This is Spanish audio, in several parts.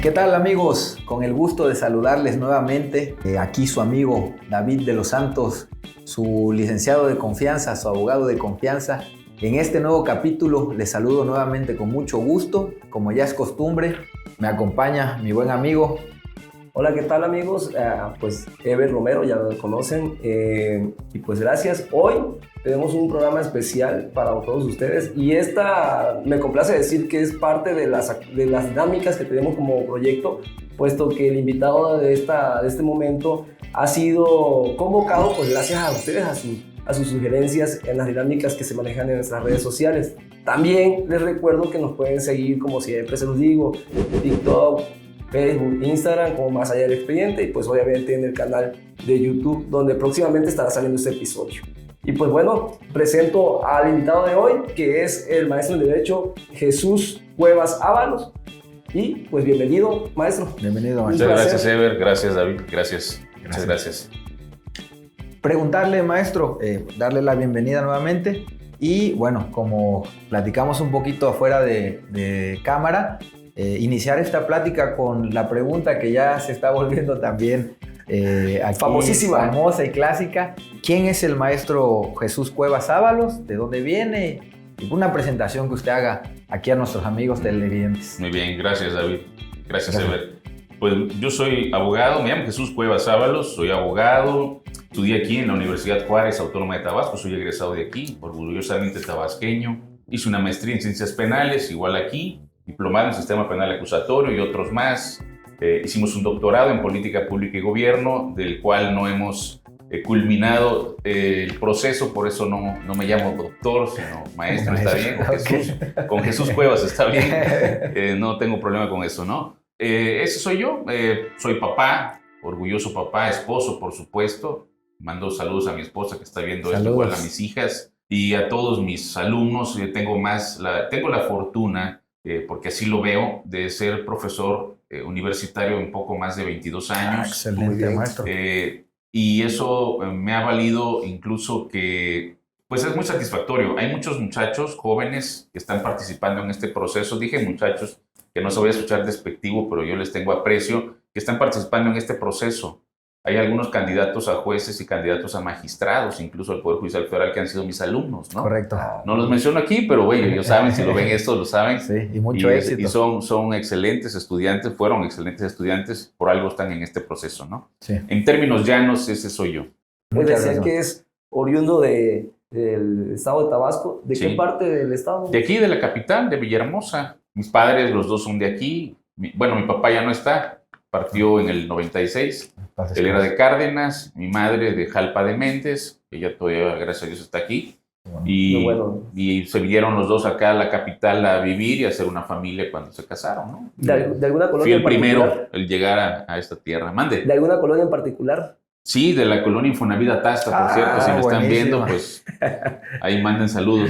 ¿Qué tal, amigos? Con el gusto de saludarles nuevamente. Aquí su amigo David de los Santos, su licenciado de confianza, su abogado de confianza. En este nuevo capítulo les saludo nuevamente con mucho gusto. Como ya es costumbre, me acompaña mi buen amigo. Hola, ¿qué tal, amigos? Pues Ever Romero, ya lo conocen, y pues gracias. Hoy tenemos un programa especial para todos ustedes y esta me complace decir que es parte de las dinámicas que tenemos como proyecto, puesto que el invitado de este momento ha sido convocado pues gracias a ustedes, a sus sugerencias en las dinámicas que se manejan en nuestras redes sociales. También les recuerdo que nos pueden seguir, como siempre se los digo, TikTok, Facebook, Instagram, como Más Allá del Expediente, y pues obviamente en el canal de YouTube, donde próximamente estará saliendo este episodio. Y pues bueno, presento al invitado de hoy, que es el maestro en Derecho Jesús Cuevas Ábalos. Y pues bienvenido, maestro. Bienvenido, maestro. Muchas gracias, Ever. Gracias, David. Gracias. Muchas gracias. Preguntarle, maestro, darle la bienvenida nuevamente. Y bueno, como platicamos un poquito afuera de cámara, iniciar esta plática con la pregunta que ya se está volviendo también aquí, famosísima, famosa y clásica. ¿Quién es el maestro Jesús Cuevas Ábalos? ¿De dónde viene? Y una presentación que usted haga aquí a nuestros amigos televidentes. Muy bien, gracias, David. Gracias, Ever. Pues yo soy abogado, me llamo Jesús Cuevas Ábalos, soy abogado, estudié aquí en la Universidad Juárez Autónoma de Tabasco, soy egresado de aquí, orgullosamente tabasqueño. Hice una maestría en Ciencias Penales, igual aquí, diplomado en Sistema Penal Acusatorio y otros más. Hicimos un doctorado en Política Pública y Gobierno, del cual no hemos culminado el proceso, por eso no me llamo doctor, sino maestro, está bien, con Jesús Cuevas está bien, no tengo problema con eso, ¿no? Ese soy yo, soy papá, orgulloso papá, esposo, por supuesto. Mando saludos a mi esposa que está viendo esto, igual a mis hijas y a todos mis alumnos. Tengo la fortuna, porque así lo veo, de ser profesor universitario en poco más de 22 años. Excelente, maestro. Y eso me ha valido incluso que, pues es muy satisfactorio. Hay muchos muchachos jóvenes que están participando en este proceso. Dije muchachos, que no se voy a escuchar despectivo, pero yo les tengo aprecio, que están participando en este proceso. Hay algunos candidatos a jueces y candidatos a magistrados, incluso al Poder Judicial Federal, que han sido mis alumnos, ¿no? Correcto. No los menciono aquí, pero bueno, ellos saben, si lo ven esto, lo saben. Sí, y mucho éxito. Y son excelentes estudiantes, fueron excelentes estudiantes, por algo están en este proceso, ¿no? Sí. En términos llanos, ese soy yo. Es decir, que es oriundo del estado de Tabasco. ¿De qué parte del estado? De aquí, de la capital, de Villahermosa. Mis padres, los dos son de aquí. Mi papá ya no está, partió en el 96. Él era de Cárdenas, mi madre de Jalpa de Méndez, ella todavía, gracias a Dios, está aquí. Y se vinieron los dos acá a la capital a vivir y a hacer una familia cuando se casaron, ¿no? ¿De alguna colonia? Fui el primero el llegar a esta tierra. Mande. ¿De alguna colonia en particular? Sí, de la colonia Infonavit Atasta, por cierto. Si me están viendo, pues ahí manden saludos.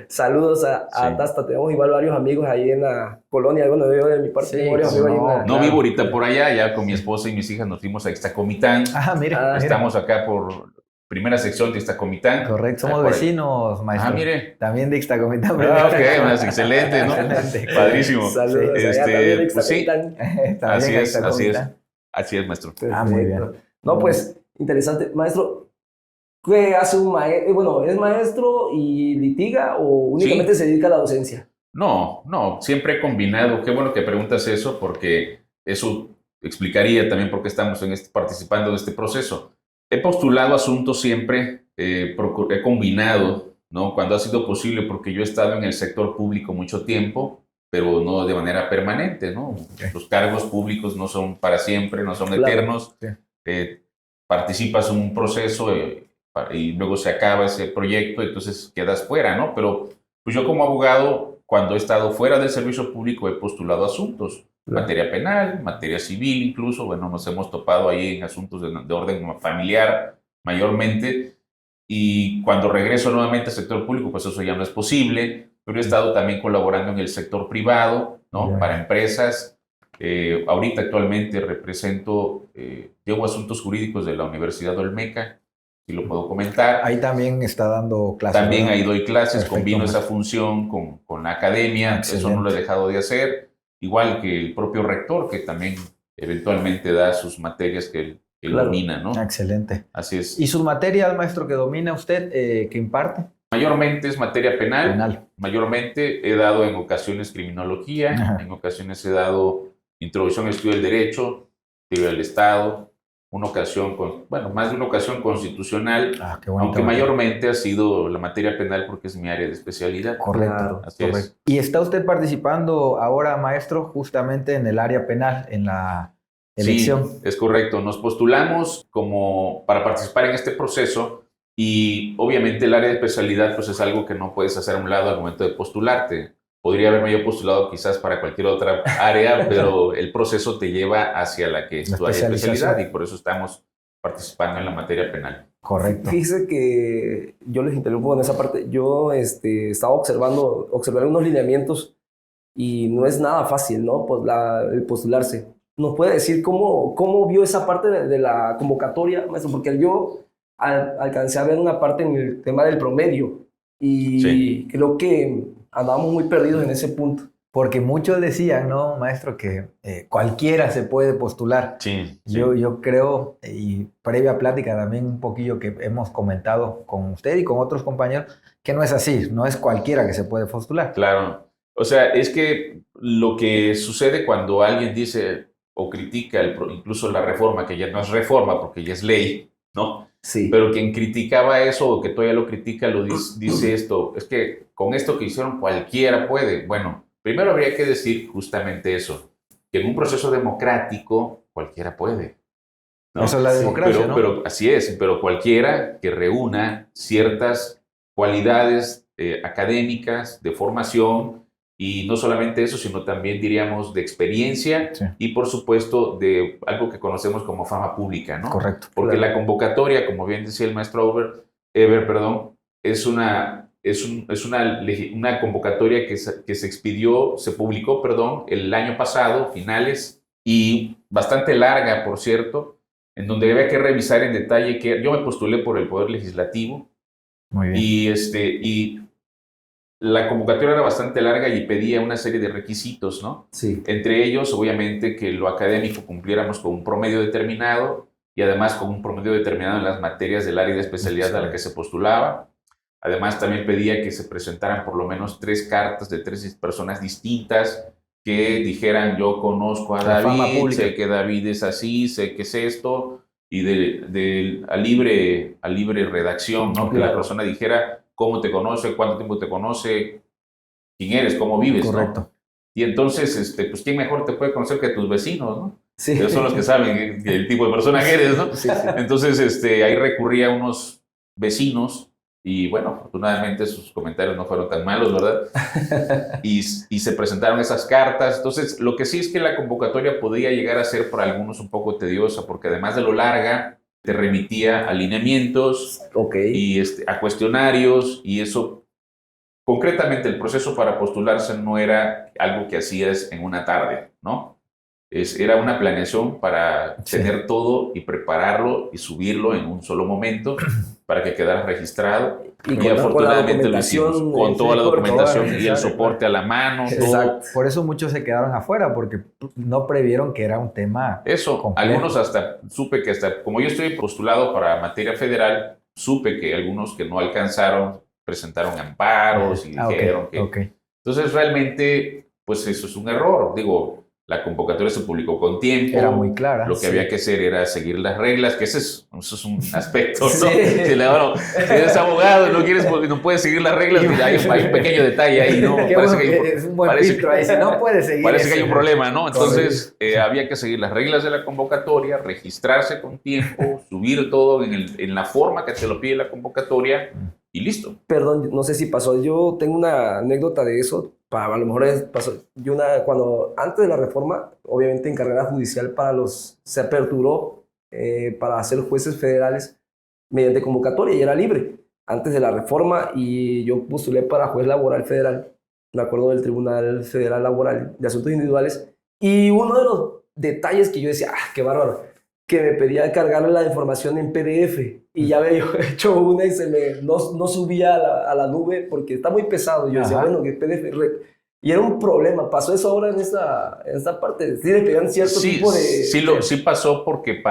Saludos a Atasta. Tenemos igual varios amigos ahí en la colonia. Bueno, yo de mi parte varios amigos. No vivo ahorita por allá, ya con mi esposa y mis hijas nos fuimos a Ixtacomitán. Mira. Estamos acá por primera sección de Ixtacomitán. Correcto, somos vecinos, maestro. Mire. También de Ixtacomitán. Ok, es excelente, ¿no? Excelente. Padrísimo. Saludos. Pues sí, así es, maestro. Muy bien. No, pues, interesante. Maestro, ¿qué hace un maestro? Bueno, ¿es maestro y litiga o únicamente se dedica a la docencia? No, siempre he combinado. Qué bueno que preguntas eso, porque eso explicaría también por qué estamos participando de este proceso. He postulado asuntos siempre, he combinado, ¿no? Cuando ha sido posible, porque yo he estado en el sector público mucho tiempo, pero no de manera permanente, ¿no? Los cargos públicos no son para siempre, no son eternos. Sí. Participas en un proceso y luego se acaba ese proyecto, entonces quedas fuera, ¿no? Pero pues yo como abogado, cuando he estado fuera del servicio público, he postulado asuntos, materia penal, materia civil incluso, bueno, nos hemos topado ahí en asuntos de orden familiar mayormente, y cuando regreso nuevamente al sector público, pues eso ya no es posible, pero he estado también colaborando en el sector privado, ¿no? Para empresas. Ahorita actualmente llevo asuntos jurídicos de la Universidad Olmeca, si lo puedo comentar. Ahí también está dando clases. También ahí doy clases, Perfecto, combino esa función con la academia. Excelente. Eso no lo he dejado de hacer. igual que el propio rector, que también eventualmente da sus materias que él domina, ¿no? Excelente. Así es. ¿Y sus materias, maestro, que domina usted, que imparte? Mayormente es materia penal. Mayormente he dado en ocasiones criminología, Ajá. en ocasiones he dado introducción al estudio del derecho, teoría del Estado, más de una ocasión constitucional, Qué bonito, aunque mayormente ha sido la materia penal porque es mi área de especialidad. Correcto. Así es. ¿Y está usted participando ahora, maestro, justamente en el área penal, en la elección? Sí, es correcto. Nos postulamos como para participar en este proceso y obviamente el área de especialidad pues es algo que no puedes hacer a un lado al momento de postularte. Podría haberme yo postulado quizás para cualquier otra área, pero el proceso te lleva hacia la que es tu área de especialidad y por eso estamos participando en la materia penal. Correcto. Fíjese que yo les interrumpo en esa parte. Yo estaba observé algunos lineamientos y no es nada fácil, ¿no? Pues el postularse. ¿Nos puede decir cómo vio esa parte de la convocatoria, maestro? Porque yo alcancé a ver una parte en el tema del promedio y creo que andábamos muy perdidos en ese punto. Porque muchos decían, ¿no, maestro, que cualquiera se puede postular? Sí. Yo creo, y previa plática también un poquillo que hemos comentado con usted y con otros compañeros, que no es así, no es cualquiera que se puede postular. Claro. O sea, es que lo que sucede cuando alguien dice o critica incluso la reforma, que ya no es reforma porque ya es ley, ¿no? Sí. Pero quien criticaba eso o que todavía lo critica dice esto, es que con esto que hicieron cualquiera puede. Bueno, primero habría que decir justamente eso, que en un proceso democrático cualquiera puede, ¿no? Eso es la democracia, ¿no? Pero así es, pero cualquiera que reúna ciertas cualidades académicas, de formación, y no solamente eso, sino también diríamos de experiencia y por supuesto de algo que conocemos como fama pública, ¿no? Correcto. Porque la convocatoria, como bien decía el maestro Eber, es una convocatoria que se expidió, se publicó, el año pasado, finales, y bastante larga, por cierto, en donde había que revisar en detalle que yo me postulé por el Poder Legislativo. Muy bien. Y la convocatoria era bastante larga y pedía una serie de requisitos, ¿no? Sí. Entre ellos, obviamente, que lo académico cumpliéramos con un promedio determinado y además con un promedio determinado en las materias del área de especialidad a la que se postulaba. Además, también pedía que se presentaran por lo menos 3 cartas de 3 personas distintas que dijeran: yo conozco a David, sé que David es así, sé que es esto, y a libre redacción, ¿no? Que la persona dijera cómo te conoce, cuánto tiempo te conoce, quién eres, cómo vives, correcto, ¿no? Y entonces, pues, ¿quién mejor te puede conocer que tus vecinos, ¿no? Sí. Ellos son los que saben el tipo de persona que eres, ¿no? Sí. Entonces, ahí recurría a unos vecinos y, bueno, afortunadamente sus comentarios no fueron tan malos, ¿verdad? y se presentaron esas cartas. Entonces, lo que sí es que la convocatoria podía llegar a ser para algunos un poco tediosa, porque además de lo larga, te remitía a lineamientos y a cuestionarios, y eso, concretamente el proceso para postularse no era algo que hacías en una tarde, ¿no? Era una planeación para tener todo y prepararlo y subirlo en un solo momento para que quedara registrado. Y afortunadamente lo hicimos con toda la documentación y el soporte a la mano. Todo. Por eso muchos se quedaron afuera, porque no previeron que era un tema complejo. Algunos supe que como yo estoy postulado para materia federal, supe que algunos que no alcanzaron presentaron amparos y dijeron que... Entonces realmente, pues eso es un error. Digo, la convocatoria se publicó con tiempo. Era muy clara. Lo que había que hacer era seguir las reglas, que eso es un aspecto, ¿no? Si eres abogado y no puedes seguir las reglas, hay un pequeño detalle ahí, ¿no? Es un buen filtro ahí. Si no puedes seguir. Parece que hay un problema, ¿no? Entonces, había que seguir las reglas de la convocatoria, registrarse con tiempo, subir todo en la forma que te lo pide la convocatoria y listo. Perdón, no sé si pasó. Yo tengo una anécdota de eso. A lo mejor pasó. Cuando antes de la reforma, obviamente en carrera judicial se aperturó para ser jueces federales mediante convocatoria y era libre antes de la reforma, y yo postulé para juez laboral federal, me acuerdo del Tribunal Federal Laboral de Asuntos Individuales, y uno de los detalles que yo decía, qué bárbaro, que me pedía cargarle la información en PDF, y ya había hecho una y no subía a la nube porque está muy pesado. Yo decía, bueno, que PDF, Y era un problema. ¿Pasó eso ahora en esta parte? ¿Sí le pedían cierto tipo de...? Sí pasó porque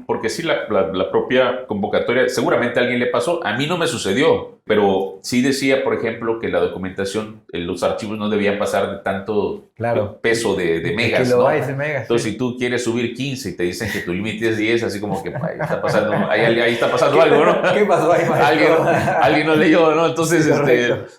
porque sí la propia convocatoria, seguramente a alguien le pasó, a mí no me sucedió, pero sí decía, por ejemplo, que la documentación, los archivos no debían pasar de tanto peso de megas, ¿no? Megas, entonces, si tú quieres subir 15 y te dicen que tu límite es 10, así como que ahí está pasando algo, ¿no? ¿Qué pasó ahí, maestro? Alguien no leyó, ¿no? Entonces,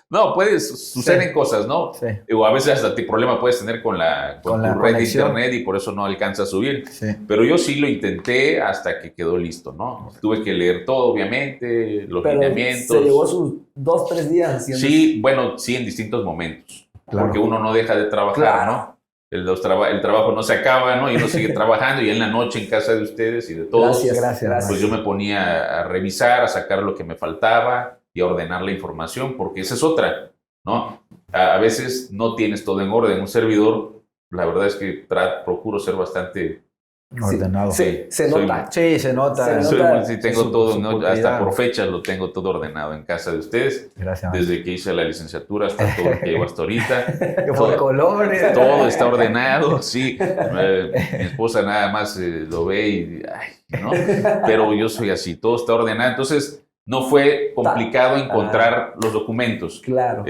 no, suceden cosas, ¿no? Sí. O a veces hasta tu problema puedes tener con tu red de internet y por eso no alcanza a subir. Sí. Pero yo sí lo intenté hasta que quedó listo, ¿no? Tuve que leer todo, obviamente, los lineamientos. ¿Se llevó sus 2-3 días haciendo Sí, bueno, sí, en distintos momentos. Claro. Porque uno no deja de trabajar, ¿no? El trabajo no se acaba, ¿no? Y uno sigue trabajando y en la noche en casa de ustedes y de todos. Gracias. Pues yo me ponía a revisar, a sacar lo que me faltaba y a ordenar la información, porque esa es otra, ¿no? A veces no tienes todo en orden. Un servidor, la verdad es que procuro ser bastante ordenado. Sí, se nota. Sí, se nota. Sí, tengo todo, ¿no? Hasta por fechas lo tengo todo ordenado en casa de ustedes. Gracias. Desde que hice la licenciatura hasta todo lo que llevo hasta ahorita. Por colores. Todo está ordenado, sí. Mi esposa nada más lo ve y, ay, ¿no? Pero yo soy así, todo está ordenado. Entonces, no fue complicado encontrar los documentos. Claro.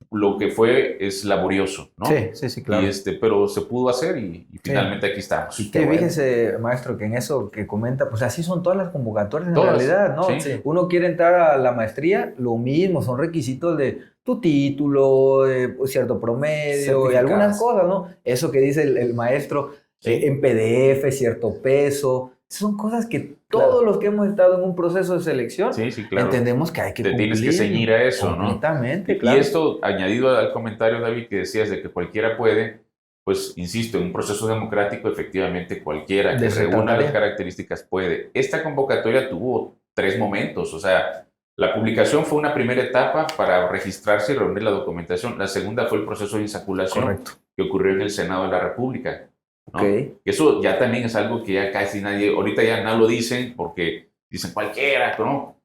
Lo que fue es laborioso, ¿no? Sí, claro. Pero se pudo hacer y finalmente aquí estamos. Y fíjese, maestro, que en eso que comenta, pues así son todas las convocatorias en realidad, ¿no? Sí. Uno quiere entrar a la maestría, lo mismo, son requisitos de tu título, cierto promedio y algunas cosas, ¿no? Eso que dice el maestro, en PDF, cierto peso. Son cosas que todos los que hemos estado en un proceso de selección claro. entendemos que hay que cumplir. Tienes que ceñir a eso, ¿no? Completamente, claro. Y esto, añadido al comentario, David, que decías de que cualquiera puede, pues, insisto, en un proceso democrático, efectivamente, cualquiera que reúna las características puede. Esta convocatoria tuvo 3 momentos, o sea, la publicación fue una primera etapa para registrarse y reunir la documentación. La segunda fue el proceso de insaculación que ocurrió en el Senado de la República. ¿No? Eso ya también es algo que ya casi nadie, ahorita ya no lo dicen porque dicen cualquiera, ¿no?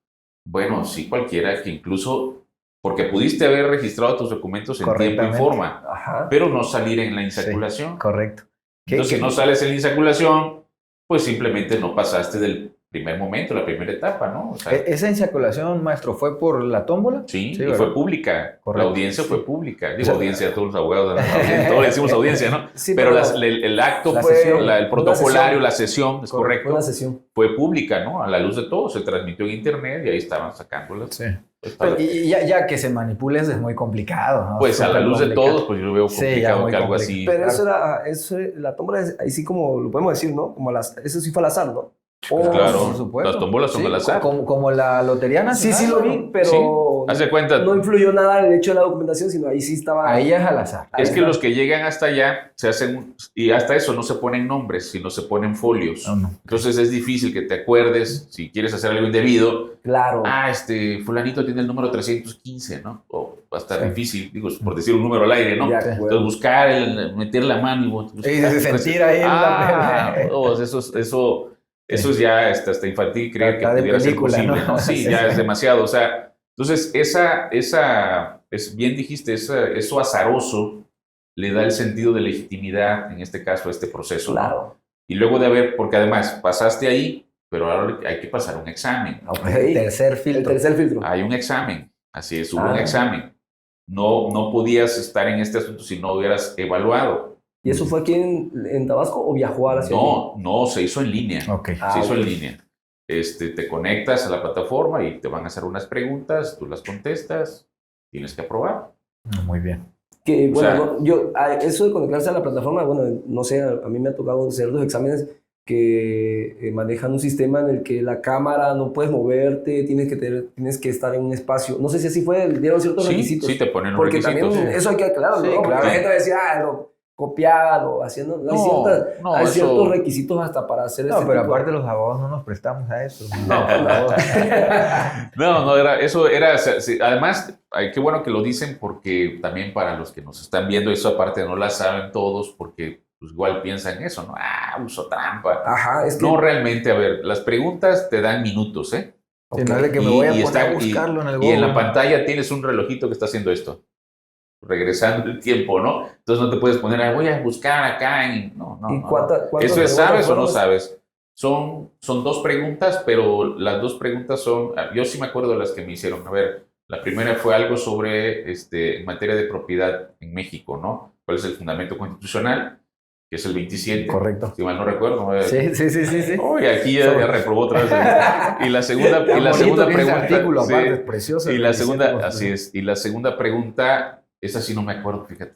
Bueno, sí, cualquiera, que incluso porque pudiste haber registrado tus documentos en tiempo y forma, pero no salir en la insaculación. Sí, correcto. Entonces, si no sales en la insaculación, pues simplemente no pasaste del primer momento, la primera etapa, ¿no? O sea, ¿esa insaculación, maestro, fue por la tómbola? Sí, y fue pública. Correcto. La audiencia fue pública. Digo, audiencia a todos los abogados, todos decimos audiencia, ¿no? Sí, pero el acto fue, el protocolario, la sesión, es correcto. Fue una sesión. Fue pública, ¿no? A la luz de todos, se transmitió en internet y ahí estaban sacándolas. Sí. Y ya que se manipule es muy complicado, ¿no? Pues a la luz de todos, pues yo lo veo complicado que algo así. Pero eso la tómbola, ahí sí como lo podemos decir, ¿no? Como eso sí fue al azar, ¿no? Pues claro, por supuesto. Las tómbolas son al azar. Como la lotería nacional. Sí, lo vi, pero haz de cuenta, no influyó nada en el hecho de la documentación, sino ahí sí estaba... Ahí es al azar. Es que los que llegan hasta allá se hacen, y hasta eso no se ponen nombres, sino se ponen folios. No. Entonces es difícil que te acuerdes, si quieres hacer algo indebido. Claro. Fulanito tiene el número 315, ¿no? O va a estar difícil, digo, por decir un número al aire, ¿no? Entonces buscar, meter la mano y sentir ahí eso es ya hasta infantil, creer que pudiera ser posible, ¿no? Sí, ya es demasiado. O sea, entonces bien dijiste, eso azaroso le da el sentido de legitimidad, en este caso, a este proceso. Claro. ¿No? Y luego de haber, porque además pasaste ahí, pero ahora hay que pasar un examen. El tercer filtro. Hay un examen, así es, hubo un examen. No podías estar en este asunto si no hubieras evaluado. ¿Y eso fue aquí en Tabasco o viajó a la ciudad? No, se hizo en línea. Se hizo en línea. Te conectas a la plataforma y te van a hacer unas preguntas, tú las contestas, tienes que aprobar. Muy bien. Que, bueno, eso de conectarse a la plataforma, bueno, no sé, a mí me ha tocado hacer 2 exámenes que manejan un sistema en el que la cámara no puedes moverte, tienes que estar en un espacio. No sé si así fue, dieron ciertos requisitos. Sí, te ponen porque requisitos. Porque también eso hay que aclararlo, ¿no? Porque la gente decía, copiado, haciendo... Hay ciertos requisitos hasta para hacer eso. No, pero aparte los abogados no nos prestamos a eso. Eso era... Además, qué bueno que lo dicen porque también para los que nos están viendo, eso aparte no la saben todos porque pues, igual piensan eso, ¿no? Uso trampa. Es que... No, realmente, a ver, las preguntas te dan minutos, ¿eh? No es de que me voy a poner a buscarlo en el Google. Y en la pantalla tienes un relojito que está haciendo esto. regresando el tiempo, ¿no? Entonces no te puedes poner, voy a buscar acá. No, ¿Y no. cuántas Eso es, ¿sabes o no fueron? sabes? Son 2 preguntas, pero las 2 preguntas son, yo sí me acuerdo de las que me hicieron. A ver, la primera fue algo sobre, en materia de propiedad en México, ¿no? ¿Cuál es el fundamento constitucional? Que es el 27. Correcto. Si mal no recuerdo. Sí. Oye, aquí ya reprobó otra vez. Y la segunda pregunta. Artículo, sí, aparte, es precioso. y la segunda, así es. Y la segunda pregunta, esa sí no me acuerdo, fíjate.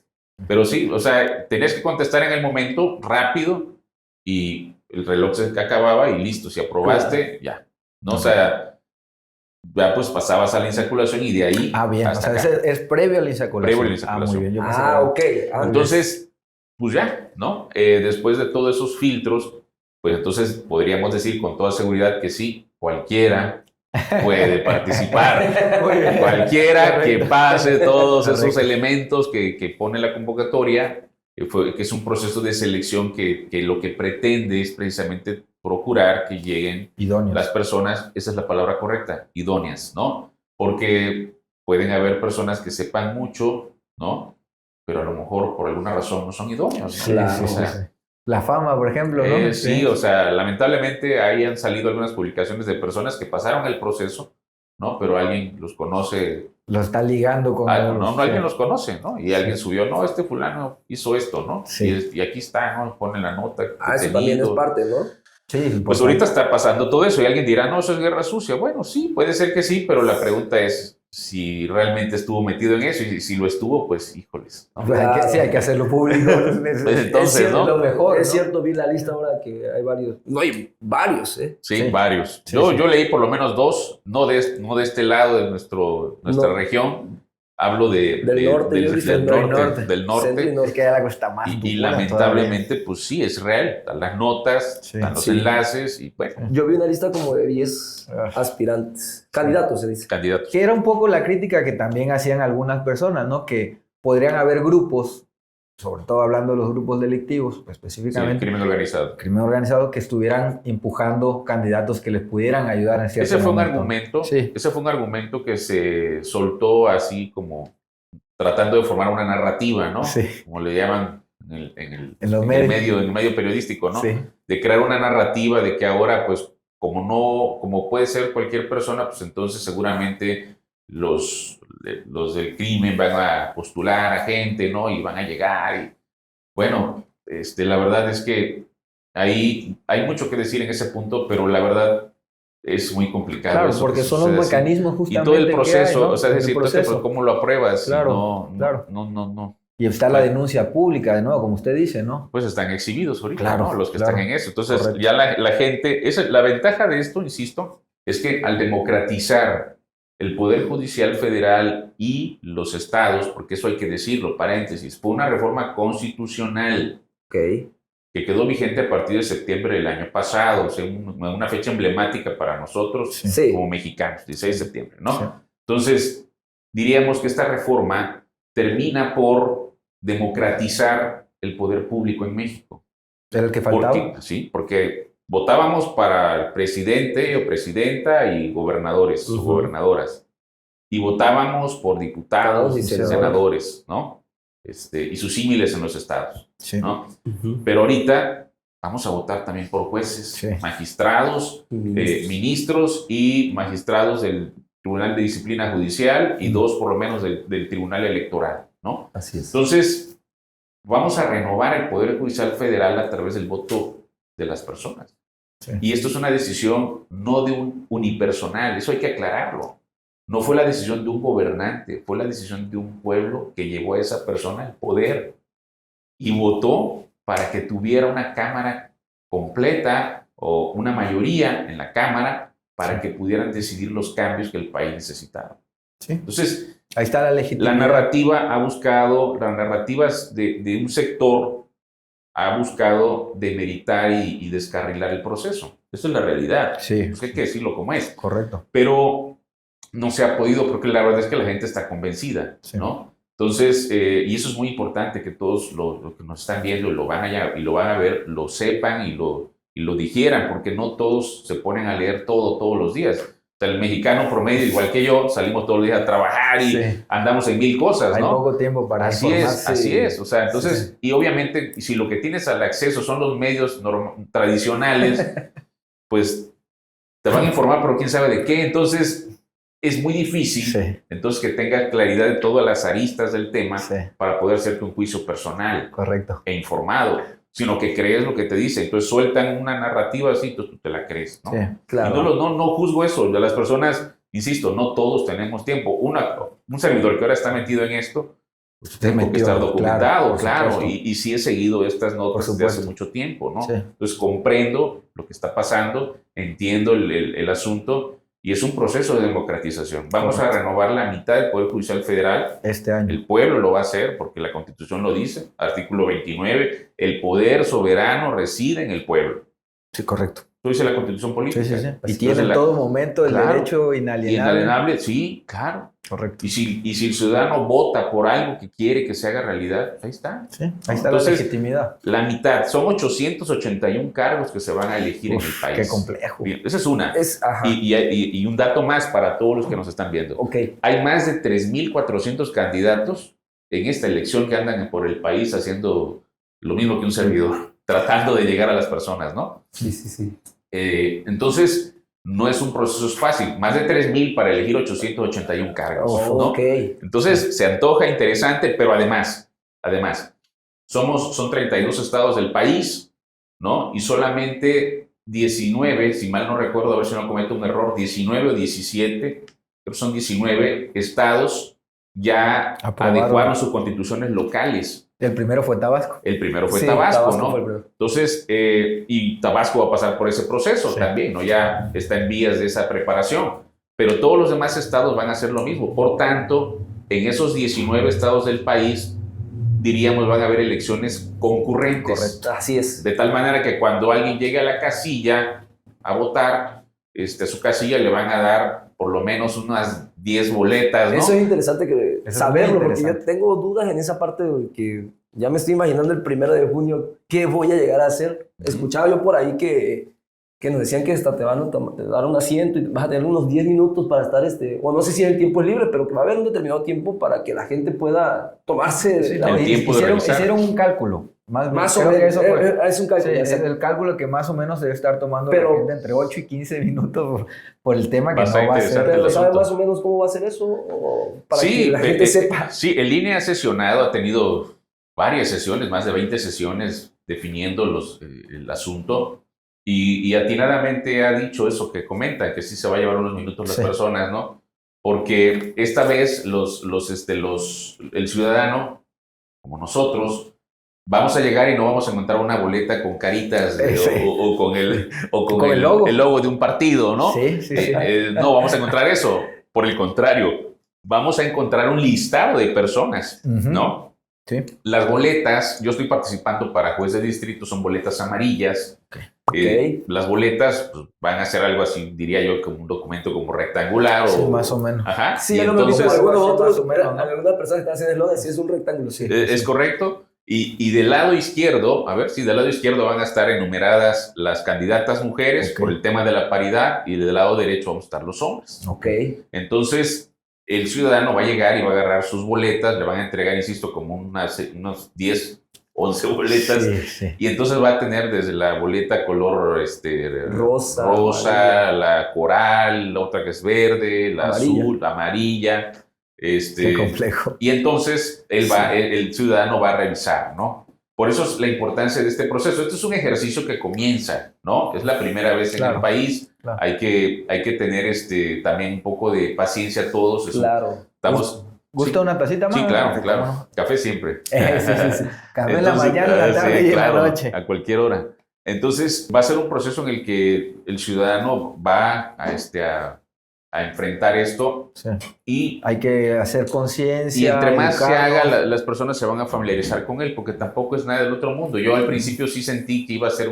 Pero sí, o sea, tenías que contestar en el momento, rápido, y el reloj se acababa y listo. Si aprobaste, ya. No, o sea, ya pues pasabas a la insaculación y de ahí. Bien, hasta o sea, acá. es previo a la insaculación. Previo a la insaculación. Muy bien. Yo pensé Ok. Entonces, pues ya, ¿no? Después de todos esos filtros, pues entonces podríamos decir con toda seguridad que sí, cualquiera puede participar. Cualquiera que pase todos esos elementos que pone la convocatoria, que es un proceso de selección que lo que pretende es precisamente procurar que lleguen idóneos. Las personas, esa es la palabra correcta, idóneas, ¿no? Porque pueden haber personas que sepan mucho, ¿no? Pero a lo mejor por alguna razón no son idóneos, ¿no? Claro. O sea, la fama, por ejemplo, ¿no? Sí, o sea, lamentablemente ahí han salido algunas publicaciones de personas que pasaron el proceso, ¿no? Pero alguien los conoce. Lo está ligando con... alguien los conoce, ¿no? Y alguien subió, no, este fulano hizo esto, ¿no? Sí. Y aquí está, ¿no? Pone la nota. Eso también es parte, ¿no? Sí, pues ahorita está pasando todo eso y alguien dirá, no, eso es guerra sucia. Bueno, sí, puede ser que sí, pero la pregunta es si realmente estuvo metido en eso y si lo estuvo, pues híjoles, ¿no? Sí, hay que hacerlo público. Entonces, ¿no? Lo mejor, es ¿no? cierto, vi la lista ahora que hay varios. No, hay varios, ¿eh? Sí, varios. Sí, yo leí por lo menos 2, no de este lado de nuestra región. Hablo del norte, del norte. Es que ya la cosa más y lamentablemente, pues sí, es real. Están las notas, están los enlaces y bueno. Yo vi una lista como de 10 aspirantes, candidatos se dice. Candidatos. Que era un poco la crítica que también hacían algunas personas, ¿no? Que podrían haber grupos, sobre todo hablando de los grupos delictivos, pues, específicamente. Sí, crimen organizado. Crimen organizado, que estuvieran empujando candidatos que les pudieran ayudar en cierto momento. Ese fue un argumento que se soltó así como tratando de formar una narrativa, ¿no? Sí. Como le llaman en el medio periodístico, ¿no? Sí. De crear una narrativa de que ahora, pues, como puede ser cualquier persona, pues entonces seguramente los del crimen van a postular a gente, ¿no? Y van a llegar. Y, bueno, la verdad es que ahí hay mucho que decir en ese punto, pero la verdad es muy complicado. Claro, porque son los mecanismos justamente. Y todo el proceso, que hay, ¿no? o sea, es decir, pero ¿cómo lo apruebas? Claro, claro. No. Y está la denuncia pública, de nuevo, como usted dice, ¿no? Pues están exhibidos ahorita, claro, ¿no? Los que están en eso. Entonces, correcto. ya la gente, la ventaja de esto, insisto, es que al democratizar el Poder Judicial Federal y los estados, porque eso hay que decirlo, paréntesis, fue una reforma constitucional que quedó vigente a partir de septiembre del año pasado, o sea, una fecha emblemática para nosotros como mexicanos, 16 de septiembre, ¿no? Sí. Entonces, diríamos que esta reforma termina por democratizar el poder público en México. ¿Era el que faltaba? Porque votábamos para el presidente o presidenta y gobernadores o gobernadoras. Y votábamos por diputados y senadores, ¿no? Y sus símiles en los estados, ¿no? Pero ahorita vamos a votar también por jueces, magistrados, ministros y magistrados del Tribunal de Disciplina Judicial y 2 por lo menos del Tribunal Electoral, ¿no? Así es. Entonces, vamos a renovar el Poder Judicial Federal a través del voto de las personas. Sí. Y esto es una decisión no de un unipersonal, eso hay que aclararlo. No fue la decisión de un gobernante, fue la decisión de un pueblo que llevó a esa persona al poder y votó para que tuviera una Cámara completa o una mayoría en la Cámara para que pudieran decidir los cambios que el país necesitaba. Sí. Entonces, ahí está la legitimidad. La narrativa ha buscado, las narrativas de un sector ha buscado demeritar y descarrilar el proceso. Eso es la realidad. Sí. Pues hay que decirlo como es. Correcto. Pero no se ha podido porque la verdad es que la gente está convencida, ¿no? Entonces, y eso es muy importante que todos los que nos están viendo y lo van a ver, lo sepan y lo digieran, porque no todos se ponen a leer todos los días. sea, el mexicano promedio, igual que yo, salimos todos los días a trabajar y andamos en mil cosas, ¿no? Hay poco tiempo para informarse. Así es. O sea, entonces, y obviamente, si lo que tienes al acceso son los medios tradicionales, pues te van a informar, pero quién sabe de qué. Entonces, es muy difícil, entonces, que tengas claridad de todas las aristas del tema para poder hacerte un juicio personal. Correcto. E informado, sino que crees lo que te dice. Entonces sueltan una narrativa así, entonces tú te la crees, ¿no? Sí, claro. Y no juzgo eso. De las personas, insisto, no todos tenemos tiempo. Un servidor que ahora está metido en esto, pues tengo que estar documentado, claro. Y sí he seguido estas notas desde hace mucho tiempo, ¿no? Sí. Entonces comprendo lo que está pasando, entiendo el asunto. Y es un proceso de democratización. Vamos a renovar la mitad del Poder Judicial Federal. Este año. El pueblo lo va a hacer porque la Constitución lo dice. Artículo 29. El poder soberano reside en el pueblo. Sí, correcto. Eso dice la Constitución política. Sí. Y tiene en todo momento el derecho inalienable. Inalienable, sí, claro. Correcto. Y si el ciudadano vota por algo que quiere que se haga realidad, ahí está. Sí, ahí está. Entonces, la legitimidad. La mitad, son 881 cargos que se van a elegir en el país. Qué complejo. Bien, esa es una. Y un dato más para todos los que nos están viendo. Okay. Hay más de 3,400 candidatos en esta elección que andan por el país haciendo lo mismo que un servidor, tratando de llegar a las personas, ¿no? Sí. Entonces, no es un proceso fácil. Más de 3,000 para elegir 881 cargos, ¿no? Okay. Entonces, se antoja interesante, pero además, son 32 estados del país, ¿no? Y solamente 19, si mal no recuerdo, a ver si no cometo un error, 19 o 17, creo que son 19 estados ya adecuaron sus constituciones locales. El primero fue Tabasco. Tabasco, ¿no? Entonces, y Tabasco va a pasar por ese proceso también, ¿no? Ya está en vías de esa preparación. Pero todos los demás estados van a hacer lo mismo. Por tanto, en esos 19 estados del país, diríamos, van a haber elecciones concurrentes. Correcto, así es. De tal manera que cuando alguien llegue a la casilla a votar, a su casilla le van a dar por lo menos unas 10 boletas, ¿no? Eso es interesante saberlo, porque yo tengo dudas en esa parte de que ya me estoy imaginando el 1 de junio qué voy a llegar a hacer. Escuchaba yo por ahí que nos decían que hasta te van a dar un asiento y vas a tener unos 10 minutos para estar, o no sé si el tiempo es libre, pero que va a haber un determinado tiempo para que la gente pueda tomarse el tiempo de revisar. Hicieron un cálculo. Más o menos. Es un cálculo. Sí, es el cálculo que más o menos debe estar tomando la gente entre 8 y 15 minutos por el tema que no va a ser. ¿Pero sabe más o menos cómo va a ser eso? Para que la gente sepa. Sí, el INE ha sesionado, ha tenido varias sesiones, más de 20 sesiones definiendo el asunto. Y atinadamente ha dicho eso que comenta, que sí se va a llevar unos minutos las personas, ¿no? Porque esta vez el ciudadano, como nosotros, vamos a llegar y no vamos a encontrar una boleta con caritas o con el logo de un partido, ¿no? Sí. No vamos a encontrar eso. Por el contrario, vamos a encontrar un listado de personas, ¿no? Sí. Las boletas, yo estoy participando para juez de distrito, son boletas amarillas. Las boletas pues, van a ser algo así, diría yo, como un documento como rectangular. Sí, más o menos. Ajá. Sí, entonces, algunos otros, algunas personas que están haciendo el logo, sí es un rectángulo, sí. Es correcto. Y del lado izquierdo, del lado izquierdo van a estar enumeradas las candidatas mujeres por el tema de la paridad, y del lado derecho vamos a estar los hombres. Entonces, el ciudadano va a llegar y va a agarrar sus boletas, le van a entregar, insisto, como unos 10, 11 boletas, y entonces va a tener desde la boleta color rosa, la coral, la otra que es verde, la azul, la amarilla. Qué complejo. Y entonces el ciudadano va a revisar, ¿no? Por eso es la importancia de este proceso. Este es un ejercicio que comienza, ¿no? Es la primera vez en el país. Claro. Hay que tener también un poco de paciencia todos. Claro. ¿Gusta una tacita más? Sí, claro. Café siempre. Sí. Café en la mañana, en la tarde y en la noche. A cualquier hora. Entonces, va a ser un proceso en el que el ciudadano va a enfrentar esto. Sí. Y hay que hacer conciencia. Y entre más se haga, las personas se van a familiarizar con él, porque tampoco es nada del otro mundo. Yo al principio sí sentí que iba a ser